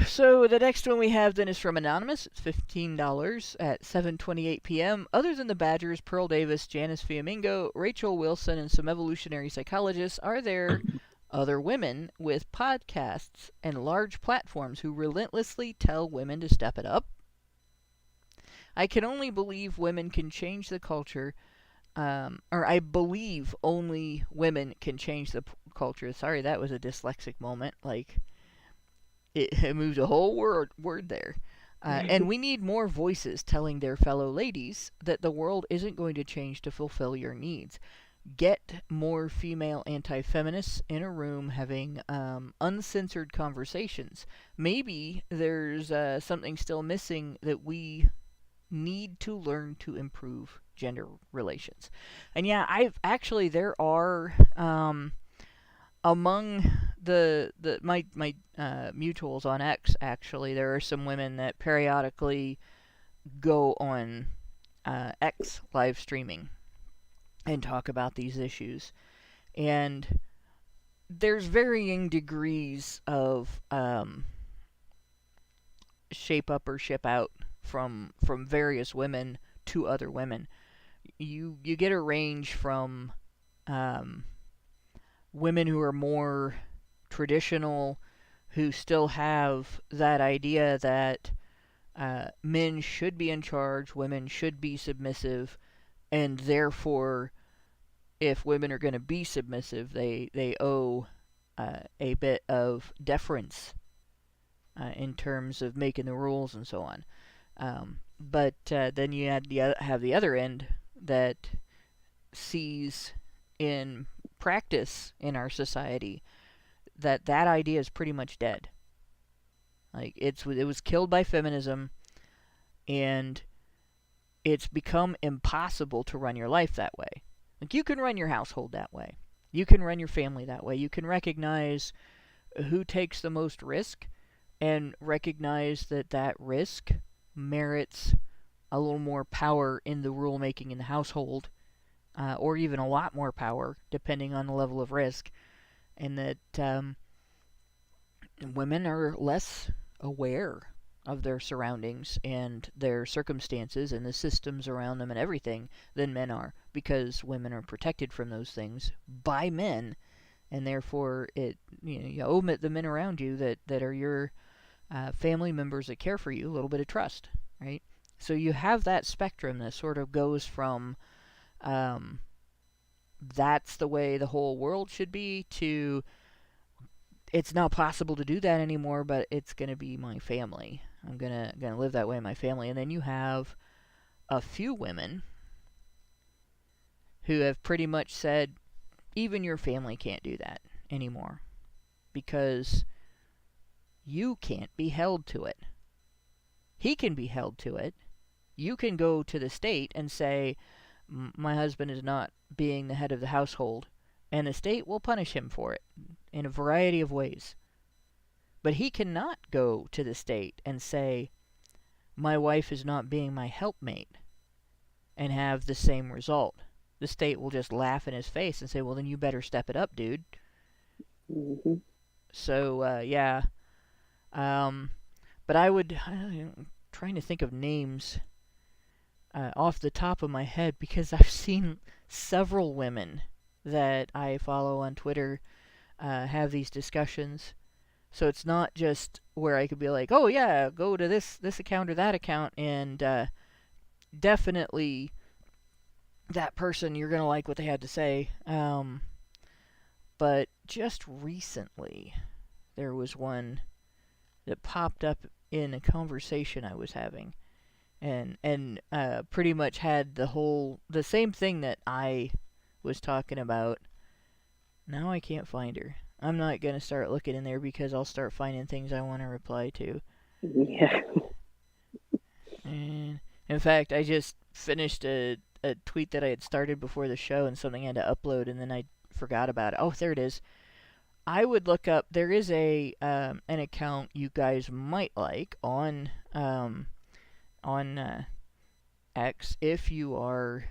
So the next one we have then is from Anonymous. It's $15 at 7:28 p.m. Other than the Badgers, Pearl Davis, Janice Fiamingo, Rachel Wilson, and some evolutionary psychologists, are there other women with podcasts and large platforms who relentlessly tell women to step it up? I can only believe women can change the culture, or I believe only women can change the culture. Sorry, that was a dyslexic moment. Like, it moved a whole word there. And we need more voices telling their fellow ladies that the world isn't going to change to fulfill your needs. Get more female anti-feminists in a room having uncensored conversations. Maybe there's something still missing that we need to learn to improve gender relations. And yeah, there are among my mutuals on X, actually, there are some women that periodically go on X live streaming and talk about these issues. And there's varying degrees of shape up or ship out from various women to other women. You get a range from women who are more traditional, who still have that idea that men should be in charge, women should be submissive, and therefore, if women are going to be submissive, they owe a bit of deference in terms of making the rules and so on. But then you have the other end that sees in practice in our society that idea is pretty much dead. Like, it was killed by feminism, and it's become impossible to run your life that way. Like, you can run your household that way. You can run your family that way. You can recognize who takes the most risk and recognize that risk merits a little more power in the rulemaking in the household, or even a lot more power, depending on the level of risk, and that women are less aware of their surroundings and their circumstances and the systems around them and everything than men are, because women are protected from those things by men, and therefore you owe the men around you that are your family members that care for you a little bit of trust, right? So you have that spectrum that sort of goes from that's the way the whole world should be to it's not possible to do that anymore, but it's going to be my family. I'm gonna live that way in my family. And then you have a few women who have pretty much said, even your family can't do that anymore, because you can't be held to it. He can be held to it. You can go to the state and say, my husband is not being the head of the household, and the state will punish him for it in a variety of ways. But he cannot go to the state and say, my wife is not being my helpmate, and have the same result. The state will just laugh in his face and say, well, then you better step it up, dude. Mm-hmm. So, yeah. But I'm trying to think of names off the top of my head, because I've seen several women that I follow on Twitter have these discussions. So it's not just where I could be like, oh yeah, go to this account or that account, and definitely that person, you're going to like what they had to say. But just recently, there was one that popped up in a conversation I was having, and pretty much had the same thing that I was talking about. Now I can't find her. I'm not going to start looking in there, because I'll start finding things I want to reply to. Yeah. And in fact, I just finished a tweet that I had started before the show, and something I had to upload, and then I forgot about it. Oh, there it is. I would look up. There is an account you guys might like on X if you are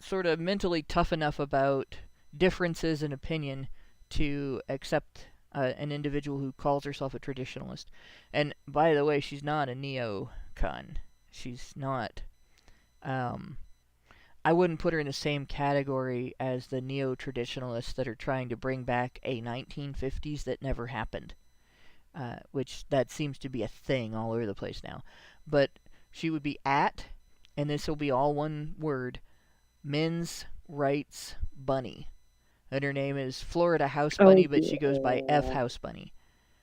sort of mentally tough enough about differences in opinion to accept an individual who calls herself a traditionalist. And by the way, she's not a neocon. She's not. I wouldn't put her in the same category as the neo-traditionalists that are trying to bring back a 1950s that never happened, which that seems to be a thing all over the place now. But she would be at, and this will be all one word, Men's Rights Bunny. And her name is Florida House Bunny, but she goes by F House Bunny.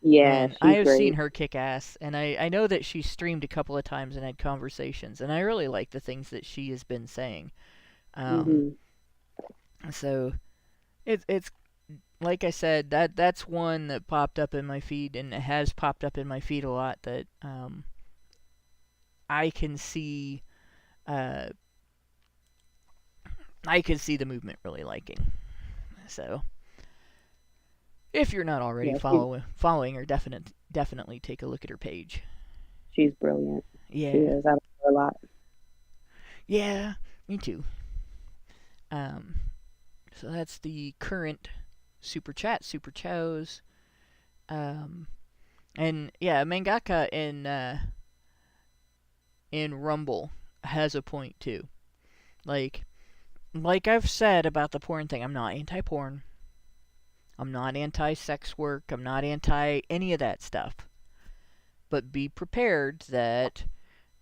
Yeah, and I have seen her kick ass, and I know that she streamed a couple of times and had conversations, and I really like the things that she has been saying. So it's like I said, that's one that popped up in my feed, and it has popped up in my feed a lot, that I can see the movement really liking. So if you're not already following her, definitely take a look at her page. She's brilliant. Yeah. She is. I like her a lot. Yeah, me too. So that's the current super chows. And yeah, mangaka in Rumble has a point too. Like I've said about the porn thing, I'm not anti-porn. I'm not anti-sex work. I'm not anti any of that stuff. But be prepared that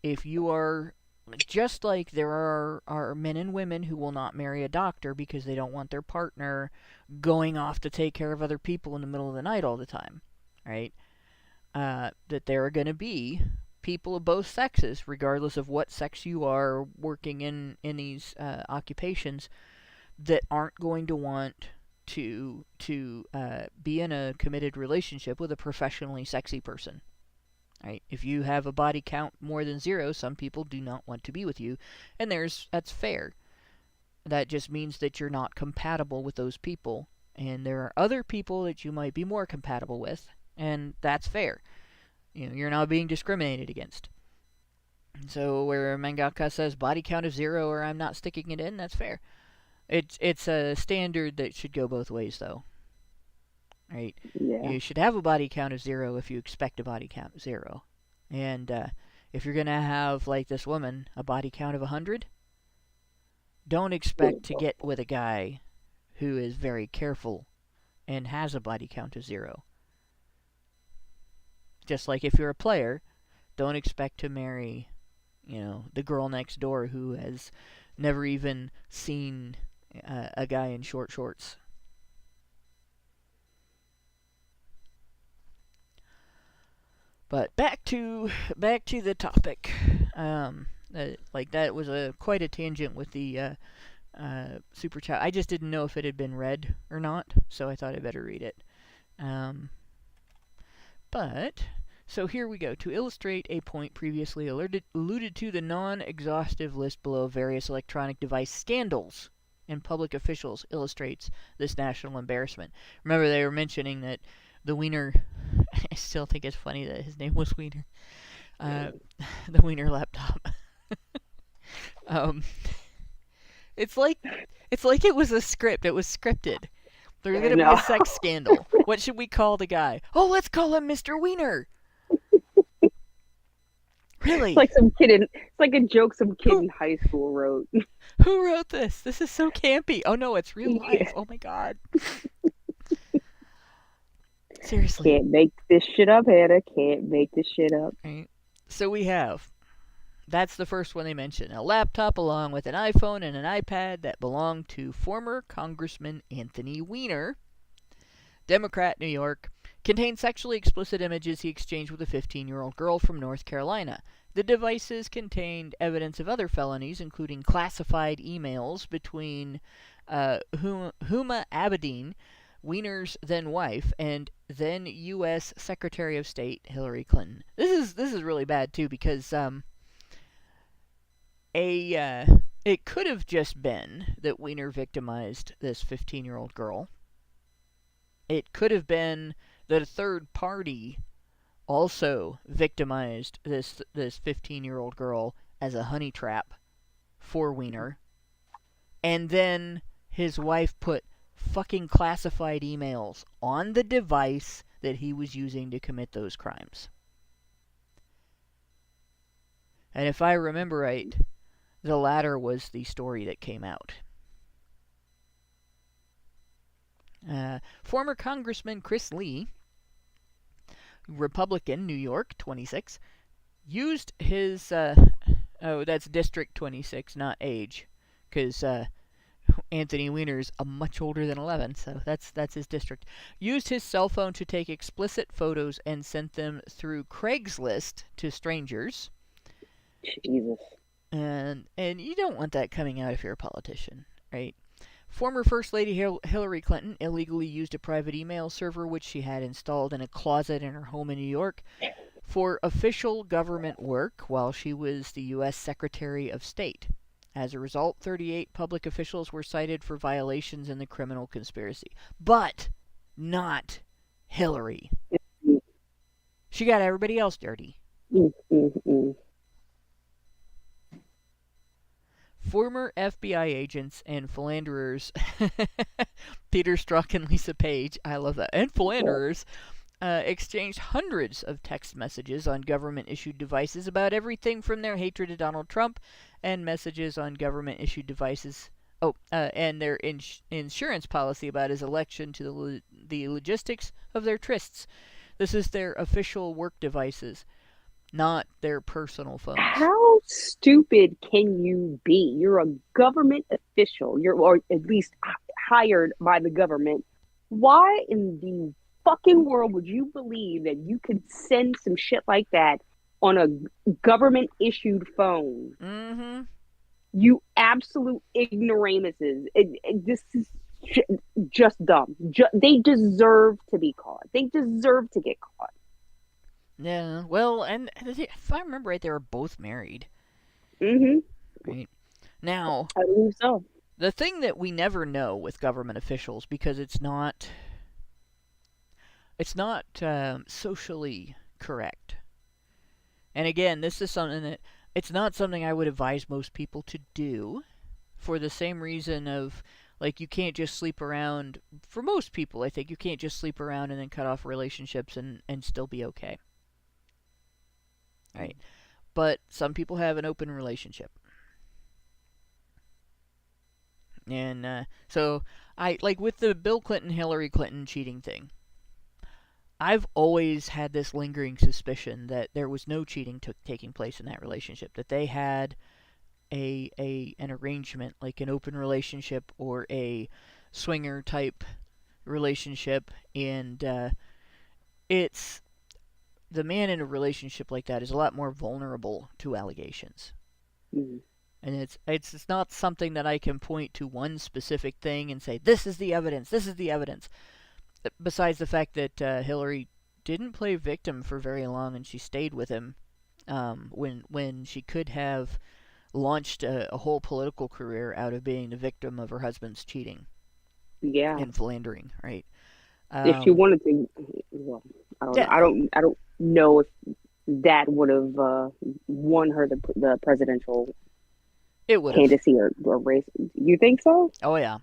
if you are, just like there are men and women who will not marry a doctor because they don't want their partner going off to take care of other people in the middle of the night all the time, right? That there are going to be people of both sexes, regardless of what sex you are working in these occupations, that aren't going to want to be in a committed relationship with a professionally sexy person. Right? If you have a body count more than 0, some people do not want to be with you, and that's fair. That just means that you're not compatible with those people, and there are other people that you might be more compatible with, and that's fair. You know, you're not being discriminated against. So where mangaka says body count of 0 or I'm not sticking it in, that's fair. It's a standard that should go both ways, though. Right? Yeah. You should have a body count of 0 if you expect a body count of 0. And if you're going to have, like this woman, a body count of 100, don't expect to get with a guy who is very careful and has a body count of 0. Just like if you're a player, don't expect to marry, the girl next door who has never even seen a guy in short shorts. But back to the topic. That was quite a tangent with the super chat. I just didn't know if it had been read or not, so I thought I'd better read it. So here we go. To illustrate a point previously alluded to, the non-exhaustive list below of various electronic device scandals and public officials illustrates this national embarrassment. Remember, they were mentioning that the Wiener, I still think it's funny that his name was Wiener, the Wiener laptop. It's like it was a script. It was scripted. There's going to be a sex scandal. What should we call the guy? Oh, let's call him Mr. Wiener. Really? It's like a joke some kid in high school wrote. Who wrote this? This is so campy. Oh no, it's real life. Yeah. Oh my god. Seriously. Can't make this shit up, Hannah. Can't make this shit up. Right. So that's the first one they mention. A laptop along with an iPhone and an iPad that belonged to former Congressman Anthony Weiner, Democrat, New York, contained sexually explicit images he exchanged with a 15-year-old girl from North Carolina. The devices contained evidence of other felonies, including classified emails between Huma Abedin Weiner's then wife and then U.S. Secretary of State Hillary Clinton. This is really bad too, because it could have just been that Weiner victimized this 15-year-old girl. It could have been that a third party also victimized this 15-year-old girl as a honey trap for Weiner. And then his wife put fucking classified emails on the device that he was using to commit those crimes. And if I remember right, the latter was the story that came out. Former Congressman Chris Lee, Republican, New York, 26, used his... that's District 26, not age, because Anthony Weiner's much older than 11, so that's his district. Used his cell phone to take explicit photos and sent them through Craigslist to strangers. Jesus. And you don't want that coming out if you're a politician, right? Former First Lady Hillary Clinton illegally used a private email server which she had installed in a closet in her home in New York for official government work while she was the U.S. Secretary of State. As a result, 38 public officials were cited for violations in the criminal conspiracy. But not Hillary. She got everybody else dirty. Former FBI agents and philanderers, Peter Strzok and Lisa Page, I love that, and philanderers, exchanged hundreds of text messages on government-issued devices about everything from their hatred of Donald Trump and messages on government-issued devices, and their insurance policy about his election to the logistics of their trysts. This is their official work devices, not their personal phones. How stupid can you be? You're a government official. Or at least hired by the government. Why in the fucking world would you believe that you could send some shit like that on a government-issued phone? Mm-hmm. You absolute ignoramuses. This is just dumb. They deserve to be caught. They deserve to get caught. Yeah, well, and if I remember right, they were both married. Mm-hmm. Right. Now, I believe so. The thing that we never know with government officials, because it's not socially correct. And again, this is something that it's not something I would advise most people to do, for the same reason of, like, you can't just sleep around. For most people, I think you can't just sleep around and then cut off relationships and still be okay. Right. But some people have an open relationship. And so, like with the Bill Clinton, Hillary Clinton cheating thing, I've always had this lingering suspicion that there was no cheating taking place in that relationship, that they had an arrangement, like an open relationship or a swinger type relationship, and it's the man in a relationship like that is a lot more vulnerable to allegations. Mm-hmm. And it's not something that I can point to one specific thing and say, this is the evidence, this is the evidence. Besides the fact that Hillary didn't play victim for very long, and she stayed with him when she could have launched a whole political career out of being the victim of her husband's cheating. Yeah. And philandering, right? If she wanted to, well, I don't know. I don't know if that would have won her the presidential candidacy or race. You think so? Oh yeah.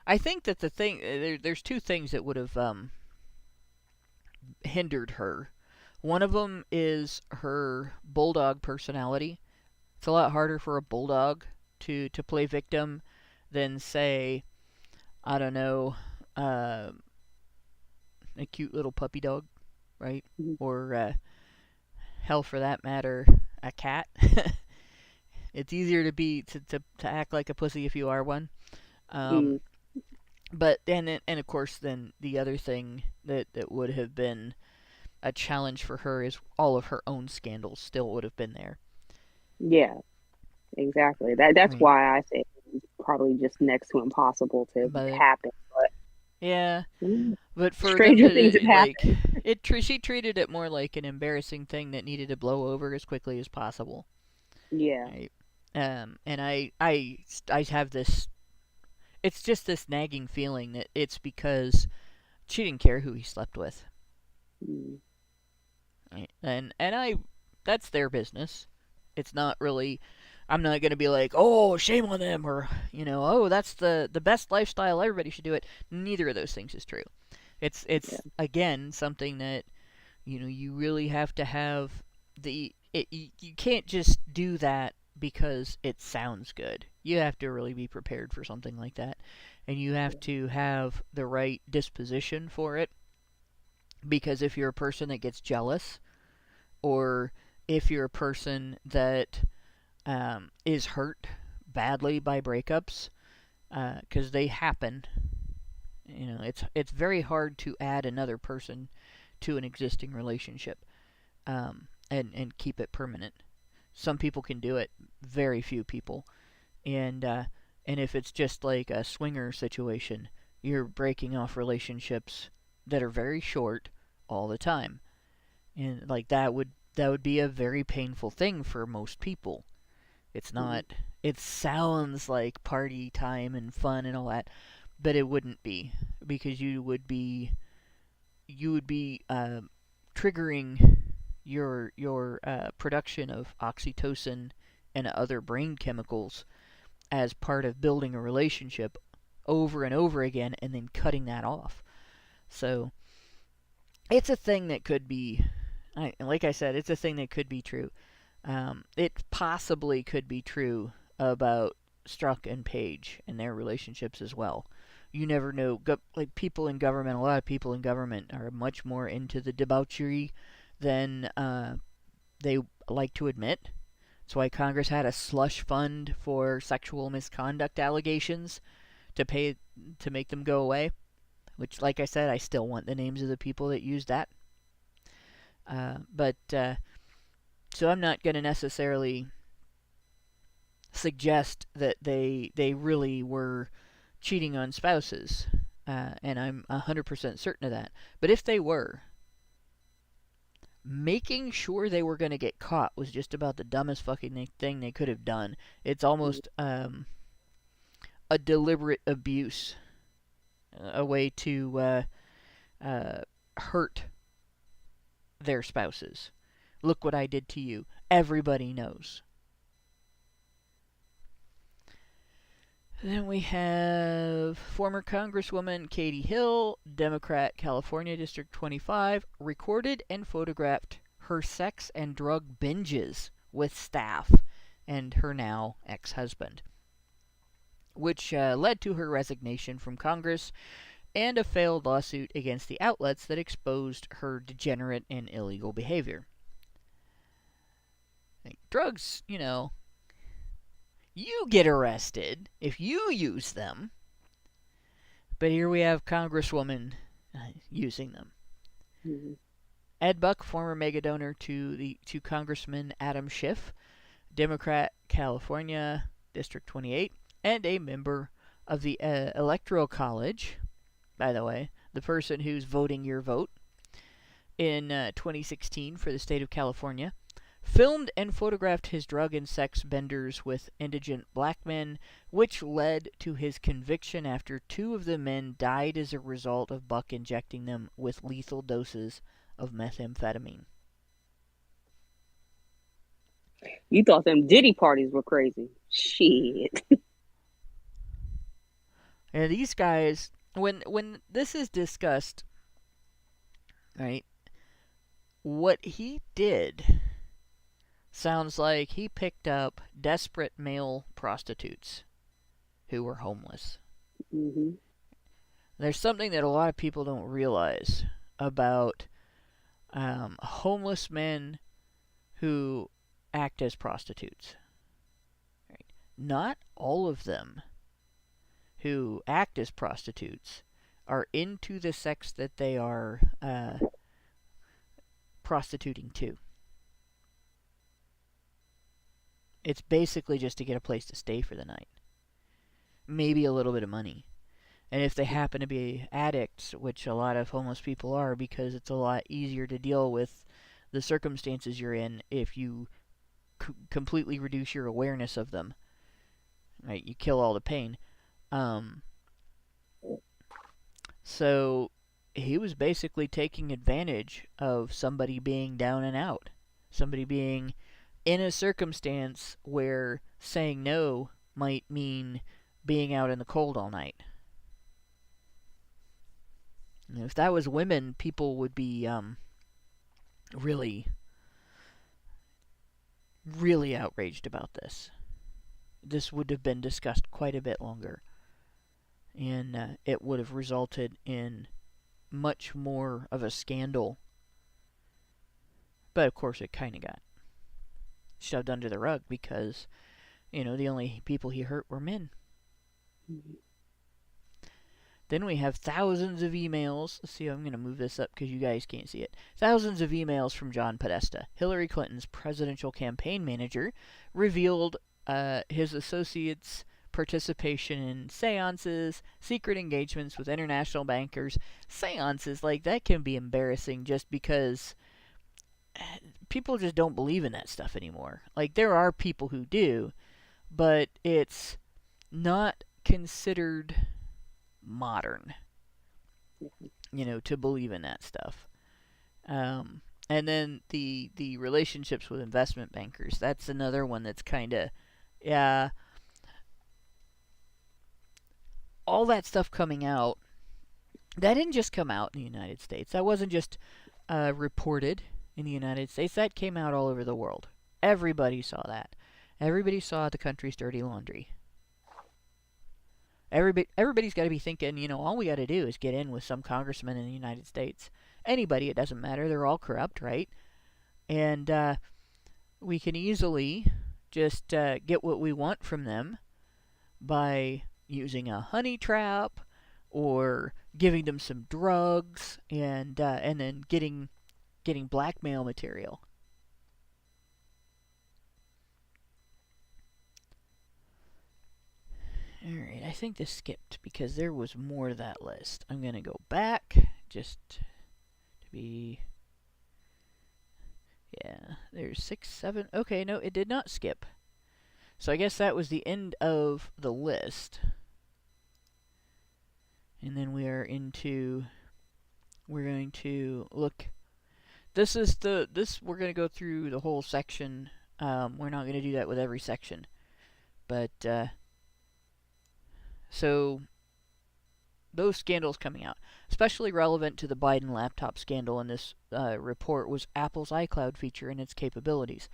I think that the thing there's two things that would have hindered her. One of them is her bulldog personality. It's a lot harder for a bulldog to play victim than, say, I don't know, a cute little puppy dog, right? Mm-hmm. Or hell, for that matter, a cat. It's easier to act like a pussy if you are one. But and of course, then the other thing that would have been a challenge for her is all of her own scandals still would have been there. Yeah, exactly. That's why I say it's probably just next to impossible to happen. But Yeah, but for them Stranger things to have like happened. she treated it more like an embarrassing thing that needed to blow over as quickly as possible. Yeah. Right. And I have this. It's just this nagging feeling that it's because she didn't care who he slept with. Mm. Right? And I, that's their business. It's not really. I'm not gonna be like, oh, shame on them, or oh, that's the best lifestyle. Everybody should do it. Neither of those things is true. It's Yeah. again something that you really have to have you can't just do that because it sounds good. You have to really be prepared for something like that, and you have to have the right disposition for it. Because if you're a person that gets jealous, or if you're a person that is hurt badly by breakups, because they happen, it's very hard to add another person to an existing relationship, and keep it permanent. Some people can do it, very few people, and if it's just like a swinger situation, you're breaking off relationships that are very short all the time, and like that would be a very painful thing for most people. It's not. It sounds like party time and fun and all that, but it wouldn't be, because you would be triggering your production of oxytocin and other brain chemicals as part of building a relationship over and over again, and then cutting that off. So it's a thing that could be, like I said, it's a thing that could be true. It possibly could be true about Struck and Page and their relationships as well. You never know. Like people in government, a lot of people in government are much more into the debauchery than they like to admit. That's why Congress had a slush fund for sexual misconduct allegations to make them go away. Which, like I said, I still want the names of the people that used that. But so I'm not going to necessarily suggest that they really were cheating on spouses, and I'm 100% certain of that. But if they were, making sure they were going to get caught was just about the dumbest fucking thing they could have done. It's almost a deliberate abuse, a way to hurt their spouses. Look what I did to you. Everybody knows. Then we have former Congresswoman Katie Hill, Democrat, California, District 25, recorded and photographed her sex and drug binges with staff and her now ex-husband, which led to her resignation from Congress and a failed lawsuit against the outlets that exposed her degenerate and illegal behavior. Like, drugs, you get arrested if you use them, but here we have Congresswoman using them. Mm-hmm. Ed Buck, former mega donor to Congressman Adam Schiff, Democrat, California, District 28, and a member of the Electoral College, by the way, the person who's voting your vote in 2016 for the state of California, filmed and photographed his drug and sex benders with indigent black men, which led to his conviction after 2 of the men died as a result of Buck injecting them with lethal doses of methamphetamine. You thought them Diddy parties were crazy. Shit. And these guys, when this is discussed, right, what he did sounds like he picked up desperate male prostitutes who were homeless. Mm-hmm. There's something that a lot of people don't realize about homeless men who act as prostitutes. Right? Not all of them who act as prostitutes are into the sex that they are prostituting to. It's basically just to get a place to stay for the night. Maybe a little bit of money. And if they happen to be addicts, which a lot of homeless people are, because it's a lot easier to deal with the circumstances you're in if you completely reduce your awareness of them. Right? You kill all the pain. So he was basically taking advantage of somebody being down and out. Somebody being in a circumstance where saying no might mean being out in the cold all night. And if that was women, people would be really, really outraged about this. This would have been discussed quite a bit longer. And it would have resulted in much more of a scandal. But of course it kind of got shoved under the rug because, the only people he hurt were men. Mm-hmm. Then we have thousands of emails. Let's see, I'm going to move this up because you guys can't see it. Thousands of emails from John Podesta, Hillary Clinton's presidential campaign manager, revealed his associates' participation in seances, secret engagements with international bankers. Seances, that can be embarrassing just because people just don't believe in that stuff anymore. There are people who do, but it's not considered modern, to believe in that stuff. And then the relationships with investment bankers, that's another one that's kind of, all that stuff coming out, that didn't just come out in the United States. That wasn't just reported in the United States. That came out all over the world. Everybody saw that. Everybody saw the country's dirty laundry. Everybody's got to be thinking, all we got to do is get in with some congressman in the United States. Anybody, it doesn't matter. They're all corrupt, right? And we can easily just get what we want from them by using a honey trap or giving them some drugs and then getting blackmail material. Alright, I think this skipped because there was more to that list. I'm going to go back just to be... Yeah, there's 6, 7... Okay, no, it did not skip. So I guess that was the end of the list. And then we are into... We're going to look... We're going to go through the whole section. We're not going to do that with every section. But, so, those scandals coming out. Especially relevant to the Biden laptop scandal in this report was Apple's iCloud feature and its capabilities.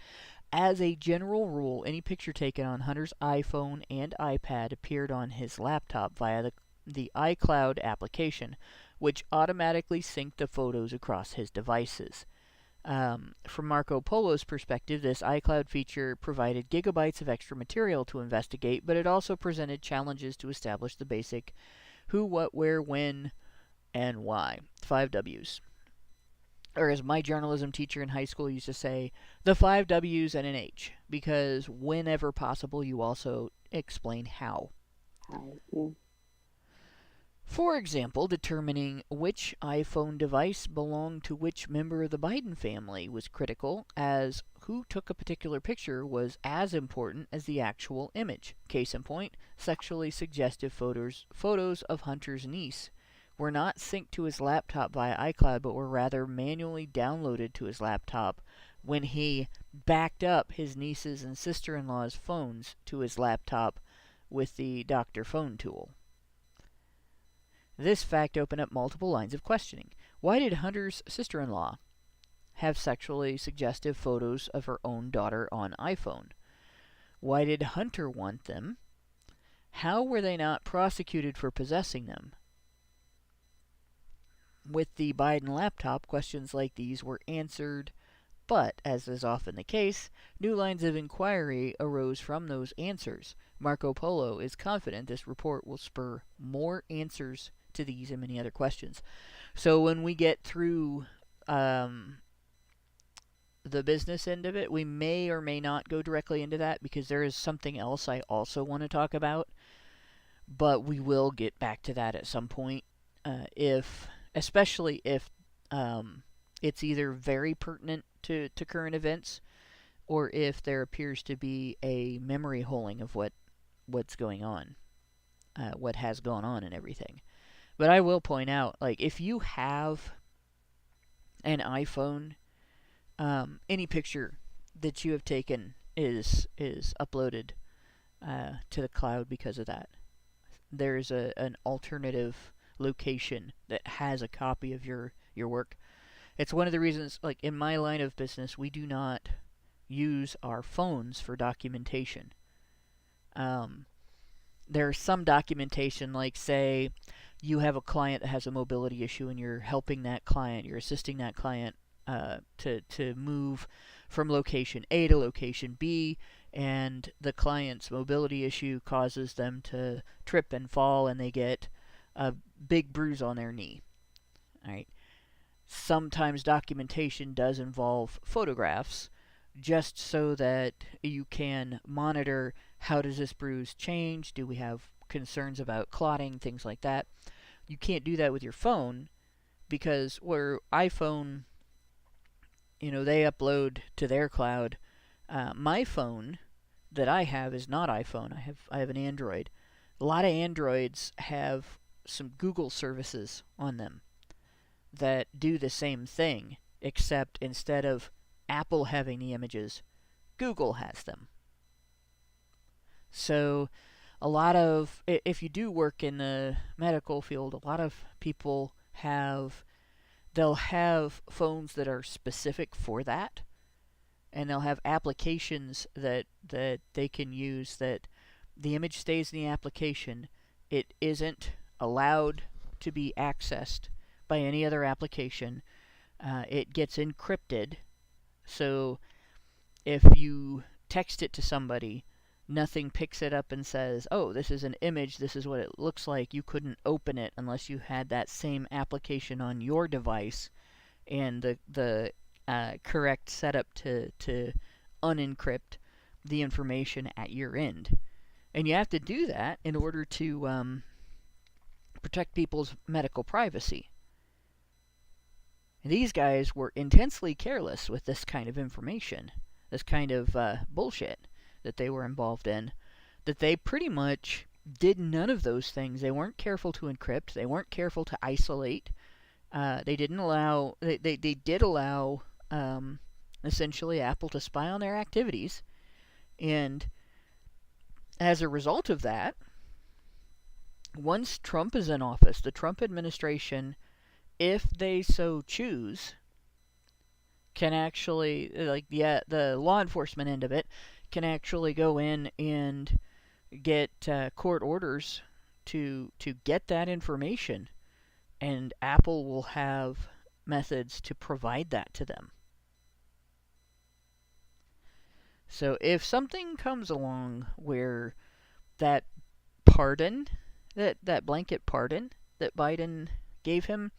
As a general rule, any picture taken on Hunter's iPhone and iPad appeared on his laptop via the iCloud application, which automatically synced the photos across his devices. From Marco Polo's perspective, this iCloud feature provided gigabytes of extra material to investigate, but it also presented challenges to establish the basic who, what, where, when, and why. 5 W's. Or as my journalism teacher in high school used to say, the 5 W's and an H, because whenever possible you also explain how. For example, determining which iPhone device belonged to which member of the Biden family was critical, as who took a particular picture was as important as the actual image. Case in point, sexually suggestive photos of Hunter's niece were not synced to his laptop via iCloud, but were rather manually downloaded to his laptop when he backed up his niece's and sister-in-law's phones to his laptop with the Dr. Phone tool. This fact opened up multiple lines of questioning. Why did Hunter's sister-in-law have sexually suggestive photos of her own daughter on iPhone? Why did Hunter want them? How were they not prosecuted for possessing them? With the Biden laptop, questions like these were answered, but, as is often the case, new lines of inquiry arose from those answers. Marco Polo is confident this report will spur more answers to these and many other questions. So when we get through the business end of it, we may or may not go directly into that because there is something else I also want to talk about. but we will get back to that at some point, especially if it's either very pertinent to current events, or if there appears to be a memory holing of what's going on, what has gone on and everything. But I will point out, like, if you have an iPhone, any picture that you have taken is uploaded to the cloud because of that. There's an alternative location that has a copy of your work. It's one of the reasons, like, in my line of business, we do not use our phones for documentation. There's some documentation, like, say, you have a client that has a mobility issue and you're helping that client, you're assisting that client to move from location A to location B, and the client's mobility issue causes them to trip and fall and they get a big bruise on their knee. All right. Sometimes documentation does involve photographs, just so that you can monitor, how does this bruise change? Do we have concerns about clotting, things like that? You can't do that with your phone, because where iPhone, they upload to their cloud. My phone that I have is not iPhone. I have an Android. A lot of Androids have some Google services on them that do the same thing, except instead of Apple having the images, Google has them. So if you do work in the medical field, a lot of people they'll have phones that are specific for that, and they'll have applications that they can use that the image stays in the application. It isn't allowed to be accessed by any other application. It gets encrypted, so if you text it to somebody, nothing picks it up and says, oh, this is an image, this is what it looks like. You couldn't open it unless you had that same application on your device and the correct setup to unencrypt the information at your end. And you have to do that in order to protect people's medical privacy. These guys were intensely careless with this kind of information, this kind of bullshit that they were involved in, that they pretty much did none of those things. They weren't careful to encrypt. They weren't careful to isolate. They did allow essentially Apple to spy on their activities. And as a result of that, once Trump is in office, the Trump administration, if they so choose, can actually, the law enforcement end of it, can actually go in and get court orders to get that information, and Apple will have methods to provide that to them. So if something comes along where that pardon, that blanket pardon that Biden gave him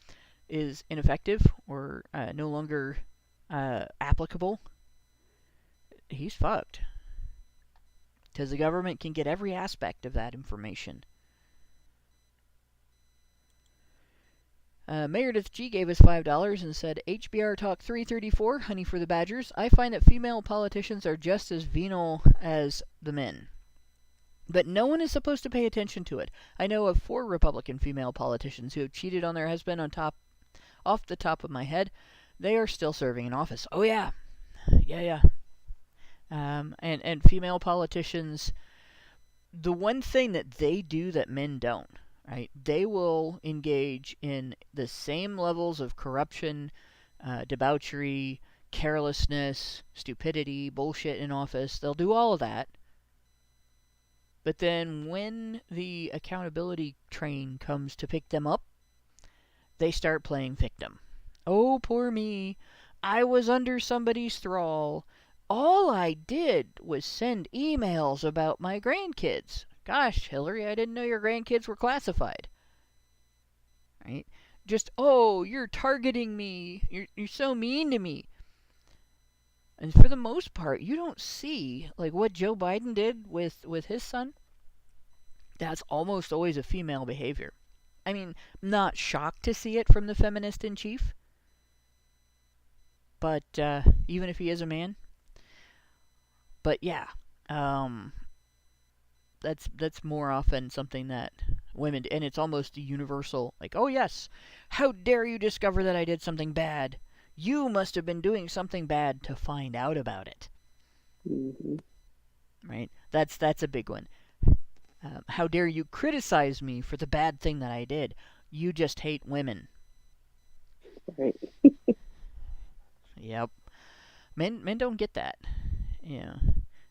is ineffective or no longer applicable, he's fucked. Because the government can get every aspect of that information. Meredith G gave us $5 and said, HBR Talk 334, honey for the Badgers. I find that female politicians are just as venal as the men. But no one is supposed to pay attention to it. I know of 4 Republican female politicians who have cheated on their husband off the top of my head. They are still serving in office. Oh, yeah. Yeah. And female politicians, the one thing that they do that men don't, right? They will engage in the same levels of corruption, debauchery, carelessness, stupidity, bullshit in office. They'll do all of that. But then when the accountability train comes to pick them up, they start playing victim. Oh, poor me. I was under somebody's thrall. All I did was send emails about my grandkids. Gosh, Hillary, I didn't know your grandkids were classified. Right? Just, oh, you're targeting me. You're so mean to me. And for the most part, you don't see like what Joe Biden did with his son. that's almost always a female behavior. I mean, not shocked to see it from the feminist in chief, but even if he is a man. But yeah, that's more often something that women, and it's almost a universal, like, oh yes, how dare you discover that I did something bad? You must have been doing something bad to find out about it. Mm-hmm. Right? That's a big one. How dare you criticize me for the bad thing that I did? You just hate women. Right. Yep. Men don't get that. Yeah.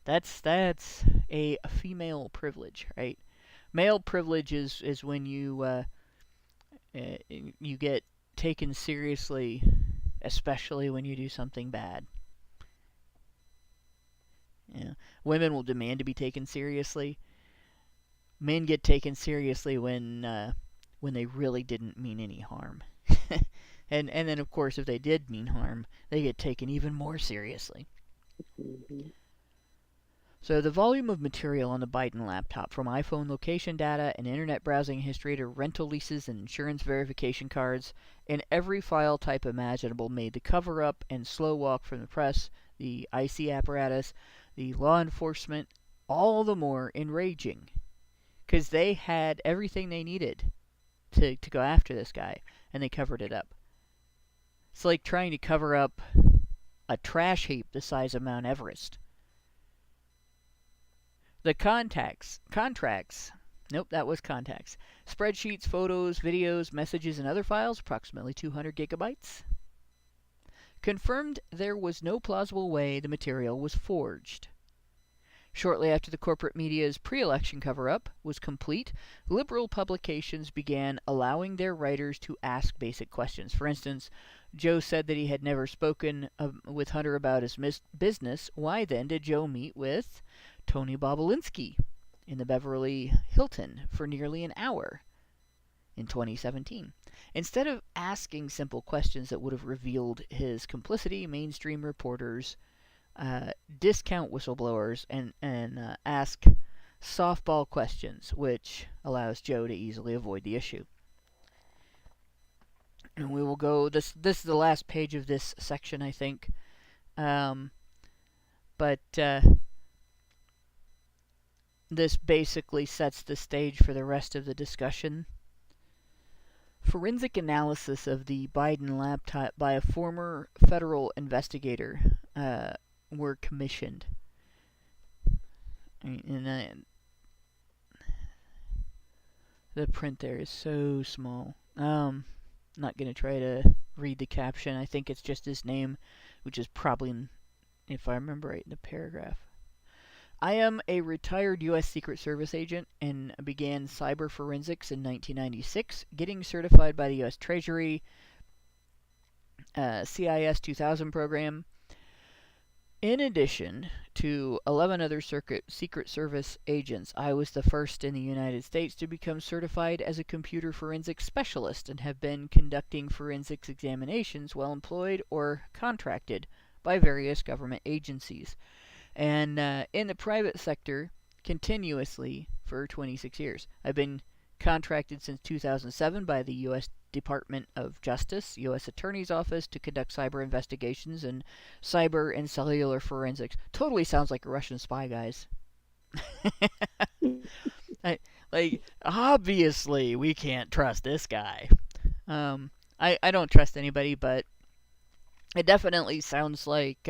That's a female privilege, right? Male privilege is when you get taken seriously, especially when you do something bad. Yeah. Women will demand to be taken seriously. Men get taken seriously when they really didn't mean any harm. and then of course if they did mean harm, they get taken even more seriously. Mm-hmm. So the volume of material on the Biden laptop, from iPhone location data and internet browsing history to rental leases and insurance verification cards, in every file type imaginable, made the cover-up and slow walk from the press, the IC apparatus, the law enforcement, all the more enraging. Because they had everything they needed to go after this guy, and they covered it up. It's like trying to cover up a trash heap the size of Mount Everest. The contracts, nope, that was contacts. Spreadsheets, photos, videos, messages, and other files, approximately 200 gigabytes. Confirmed there was no plausible way the material was forged. Shortly after the corporate media's pre-election cover-up was complete, liberal publications began allowing their writers to ask basic questions. For instance, Joe said that he had never spoken with Hunter about his business. Why then did Joe meet with Tony Bobulinski in the Beverly Hilton for nearly an hour in 2017? Instead of asking simple questions that would have revealed his complicity, mainstream reporters discount whistleblowers and ask softball questions, which allows Joe to easily avoid the issue. And we will go, this is the last page of this section, I think. But this basically sets the stage for the rest of the discussion. Forensic analysis of the Biden laptop by a former federal investigator were commissioned. And the print there is so small. Not going to try to read the caption. I think it's just his name, which is probably, if I remember right, in the paragraph. I am a retired U.S. Secret Service agent and began cyber forensics in 1996, getting certified by the U.S. Treasury CIS 2000 program. In addition to 11 other Secret Service agents, I was the first in the United States to become certified as a computer forensics specialist and have been conducting forensics examinations while employed or contracted by various government agencies, and in the private sector continuously for 26 years. I've been contracted since 2007 by the U.S. Department of Justice, U.S. Attorney's Office, to conduct cyber investigations and cyber and cellular forensics. Totally sounds like a Russian spy, guys. Obviously, we can't trust this guy. I don't trust anybody, but it definitely sounds like,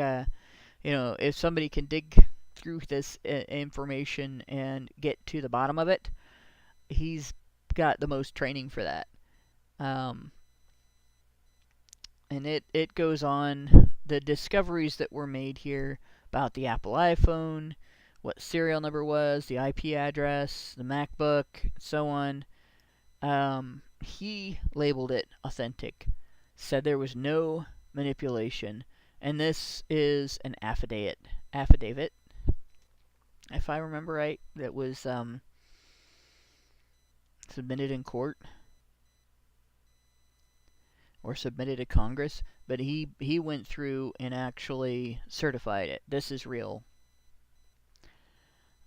if somebody can dig through this information and get to the bottom of it, he's got the most training for that. And it goes on, the discoveries that were made here about the Apple iPhone, what the serial number was, the IP address, the MacBook, and so on. He labeled it authentic, said there was no manipulation, and this is an affidavit, if I remember right, that was submitted in court or submitted to Congress, but he went through and actually certified it. This is real.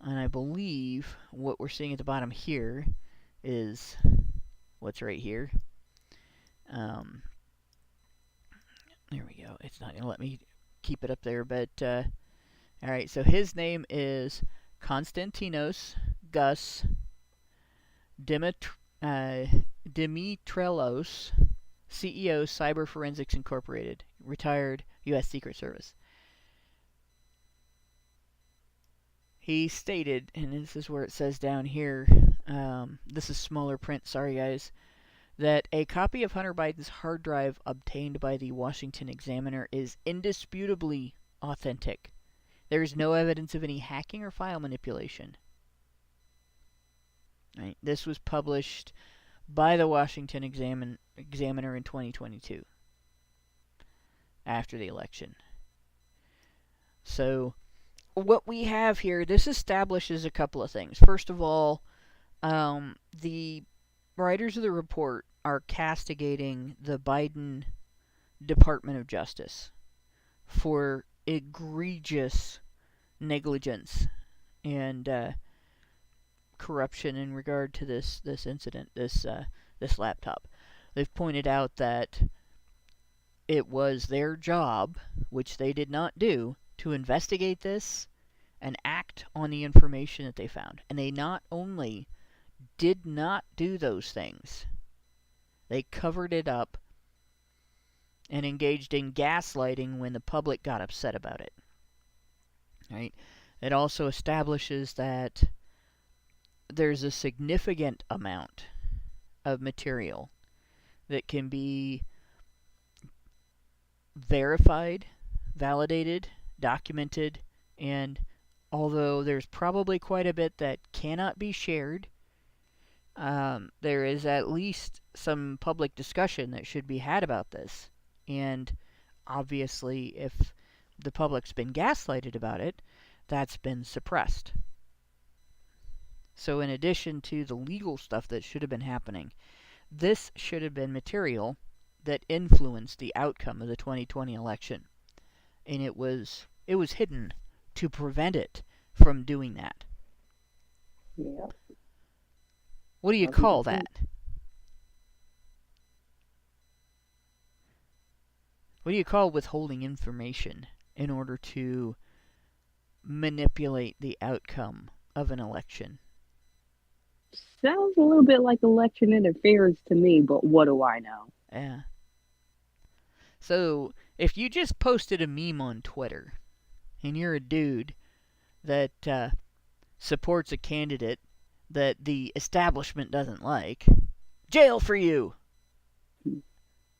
And I believe what we're seeing at the bottom here is what's right here. There we go. It's not going to let me keep it up there, but alright, so his name is Konstantinos Gus Dimitrelos, CEO, Cyber Forensics Incorporated, retired U.S. Secret Service. He stated, and this is where it says down here, this is smaller print, sorry guys, that a copy of Hunter Biden's hard drive obtained by the Washington Examiner is indisputably authentic. There is no evidence of any hacking or file manipulation. Right. This was published by the Washington Examiner in 2022, after the election. So, what we have here, this establishes a couple of things. First of all, the writers of the report are castigating the Biden Department of Justice for egregious negligence and corruption in regard to this incident, this laptop. They've pointed out that it was their job, which they did not do, to investigate this and act on the information that they found. And they not only did not do those things, they covered it up and engaged in gaslighting when the public got upset about it. Right? It also establishes that there's a significant amount of material that can be verified, validated, documented, and although there's probably quite a bit that cannot be shared, there is at least some public discussion that should be had about this. And obviously, if the public's been gaslighted about it, that's been suppressed. So in addition to the legal stuff that should have been happening, this should have been material that influenced the outcome of the 2020 election. And it was hidden to prevent it from doing that. Yeah. What do you call that? What do you call withholding information in order to manipulate the outcome of an election? Sounds a little bit like election interference to me, but what do I know? Yeah. So, if you just posted a meme on Twitter, and you're a dude that supports a candidate that the establishment doesn't like, jail for you!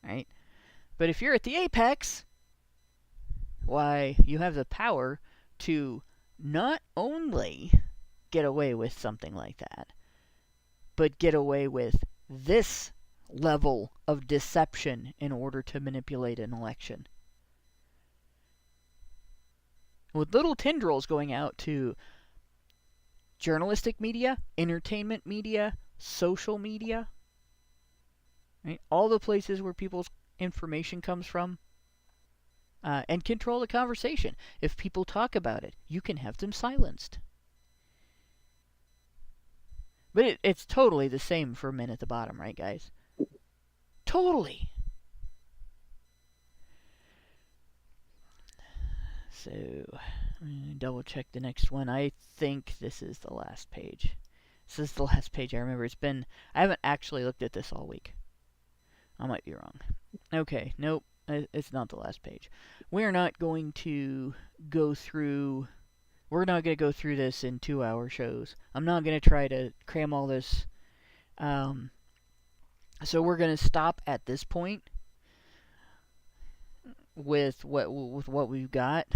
Right? But if you're at the apex, why, you have the power to not only get away with something like that, but get away with this level of deception in order to manipulate an election. With little tendrils going out to journalistic media, entertainment media, social media, right? All the places where people's information comes from, and control the conversation. If people talk about it, you can have them silenced. But it's totally the same for men at the bottom, right, guys? Totally. So, double check the next one. I think this is the last page. This is the last page I remember. I haven't actually looked at this all week. I might be wrong. Okay, nope. It's not the last page. We're not going to go through this in 2-hour shows. I'm not going to try to cram all this. So we're going to stop at this point with what we've got.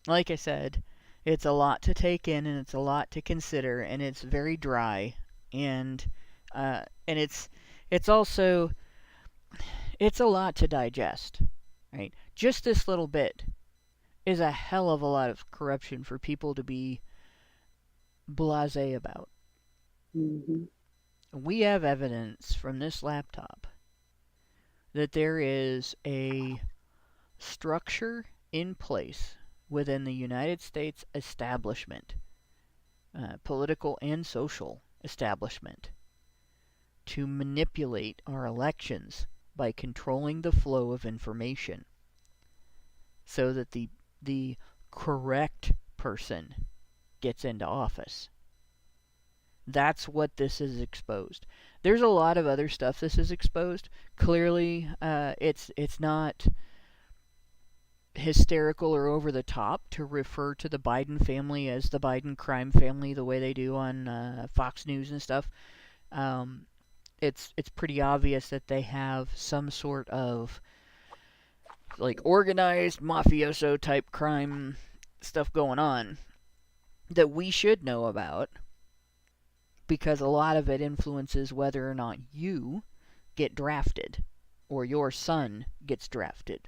Like I said, it's a lot to take in and it's a lot to consider, and it's very dry, and it's also it's a lot to digest, right? Just this little bit is a hell of a lot of corruption for people to be blasé about. Mm-hmm. We have evidence from this laptop that there is a structure in place within the United States establishment political and social establishment to manipulate our elections by controlling the flow of information so that the correct person gets into office. That's what this is exposed. There's a lot of other stuff this is exposed. Clearly, it's not hysterical or over the top to refer to the Biden family as the Biden crime family the way they do on Fox News and stuff. It's pretty obvious that they have some sort of like organized mafioso type crime stuff going on that we should know about, because a lot of it influences whether or not you get drafted or your son gets drafted.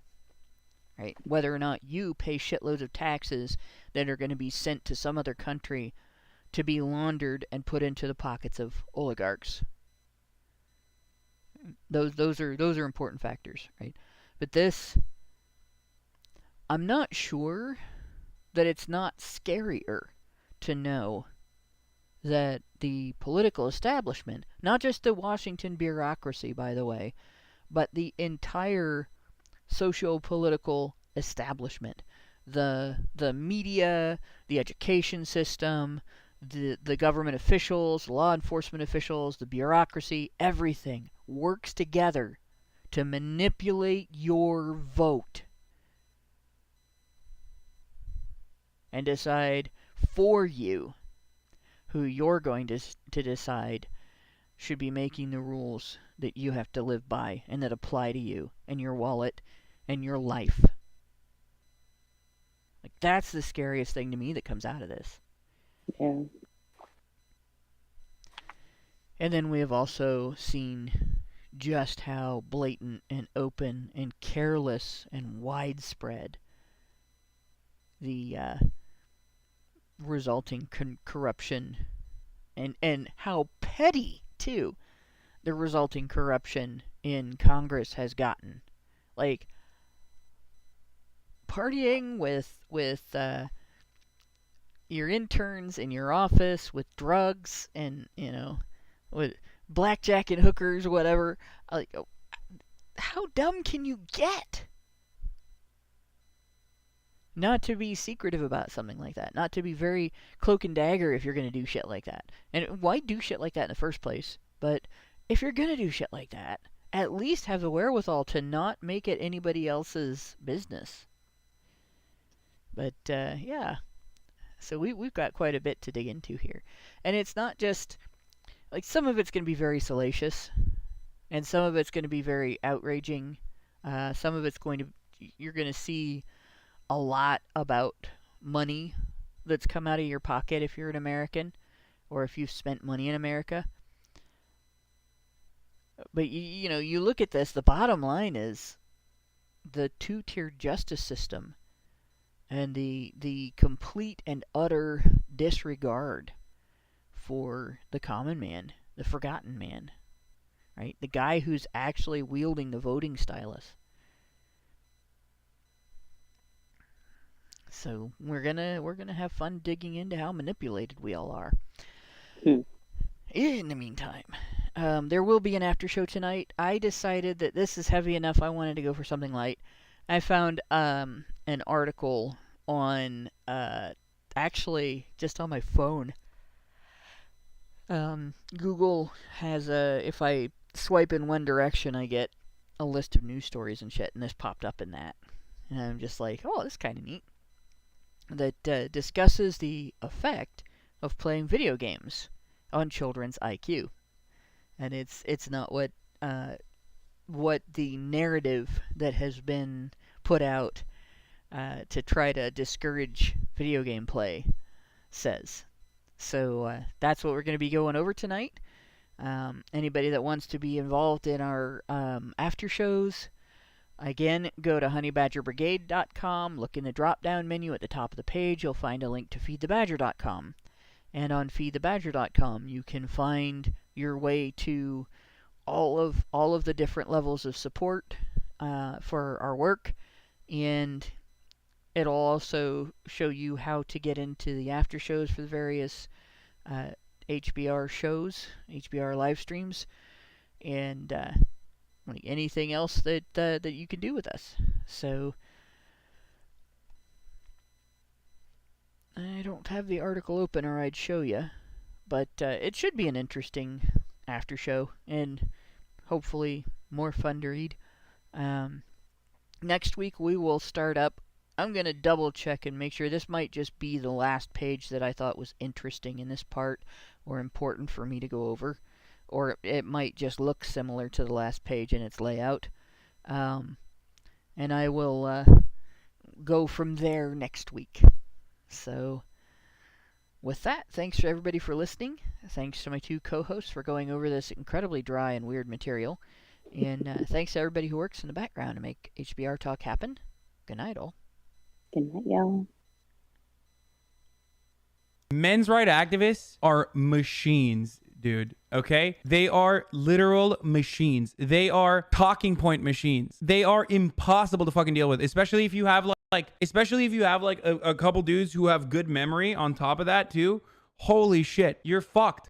Right? Whether or not you pay shitloads of taxes that are going to be sent to some other country to be laundered and put into the pockets of oligarchs. Those are important factors, right? But this, I'm not sure that it's not scarier to know that the political establishment, not just the Washington bureaucracy, by the way, but the entire socio-political establishment, the media, the education system, the government officials, law enforcement officials, the bureaucracy, everything works together to manipulate your vote and decide for you who you're going to decide should be making the rules that you have to live by and that apply to you and your wallet and your life. Like, that's the scariest thing to me that comes out of this. Yeah. And then we have also seen just how blatant and open and careless and widespread the resulting corruption and how petty, too, the resulting corruption in Congress has gotten. Like, partying with your interns in your office with drugs and, with blackjack and hookers, whatever. Like, how dumb can you get? Not to be secretive about something like that. Not to be very cloak and dagger if you're going to do shit like that. And why do shit like that in the first place? But if you're going to do shit like that, at least have the wherewithal to not make it anybody else's business. But, yeah. So we've got quite a bit to dig into here. And it's not just, like, some of it's going to be very salacious. And some of it's going to be very outraging. Some of it's you're going to see a lot about money that's come out of your pocket if you're an American, or if you've spent money in America. But you look at this, the bottom line is the two-tier justice system and the complete and utter disregard for the common man, the forgotten man, right? The guy who's actually wielding the voting stylus. So we're gonna have fun digging into how manipulated we all are. In the meantime, there will be an after show tonight. I decided that this is heavy enough. I wanted to go for something light. I found an article on actually just on my phone. Google has if I swipe in one direction, I get a list of news stories and shit, and this popped up in that, and I'm just like, oh, this is kind of neat. That discusses the effect of playing video games on children's IQ, and it's not what the narrative that has been put out to try to discourage video game play says. So that's what we're going to be going over tonight. Anybody that wants to be involved in our after shows, again, go to honeybadgerbrigade.com, look in the drop-down menu at the top of the page, you'll find a link to feedthebadger.com. And on feedthebadger.com, you can find your way to all of the different levels of support for our work, and it'll also show you how to get into the after shows for the various HBR shows, HBR live streams, and anything else that that you can do with us. So I don't have the article open, or I'd show you, but it should be an interesting after show and hopefully more fun to read. Next week we will start up. I'm going to double check and make sure this might just be the last page that I thought was interesting in this part or important for me to go over. Or it might just look similar to the last page in its layout. And I will go from there next week. So, with that, thanks for everybody for listening. Thanks to my two co-hosts for going over this incredibly dry and weird material. And thanks to everybody who works in the background to make HBR Talk happen. Good night, all. Good night, y'all. Men's rights activists are machines, dude. Okay? They are literal machines. They are talking point machines. They are impossible to fucking deal with, especially if you have a couple dudes who have good memory on top of that too. Holy shit, you're fucked.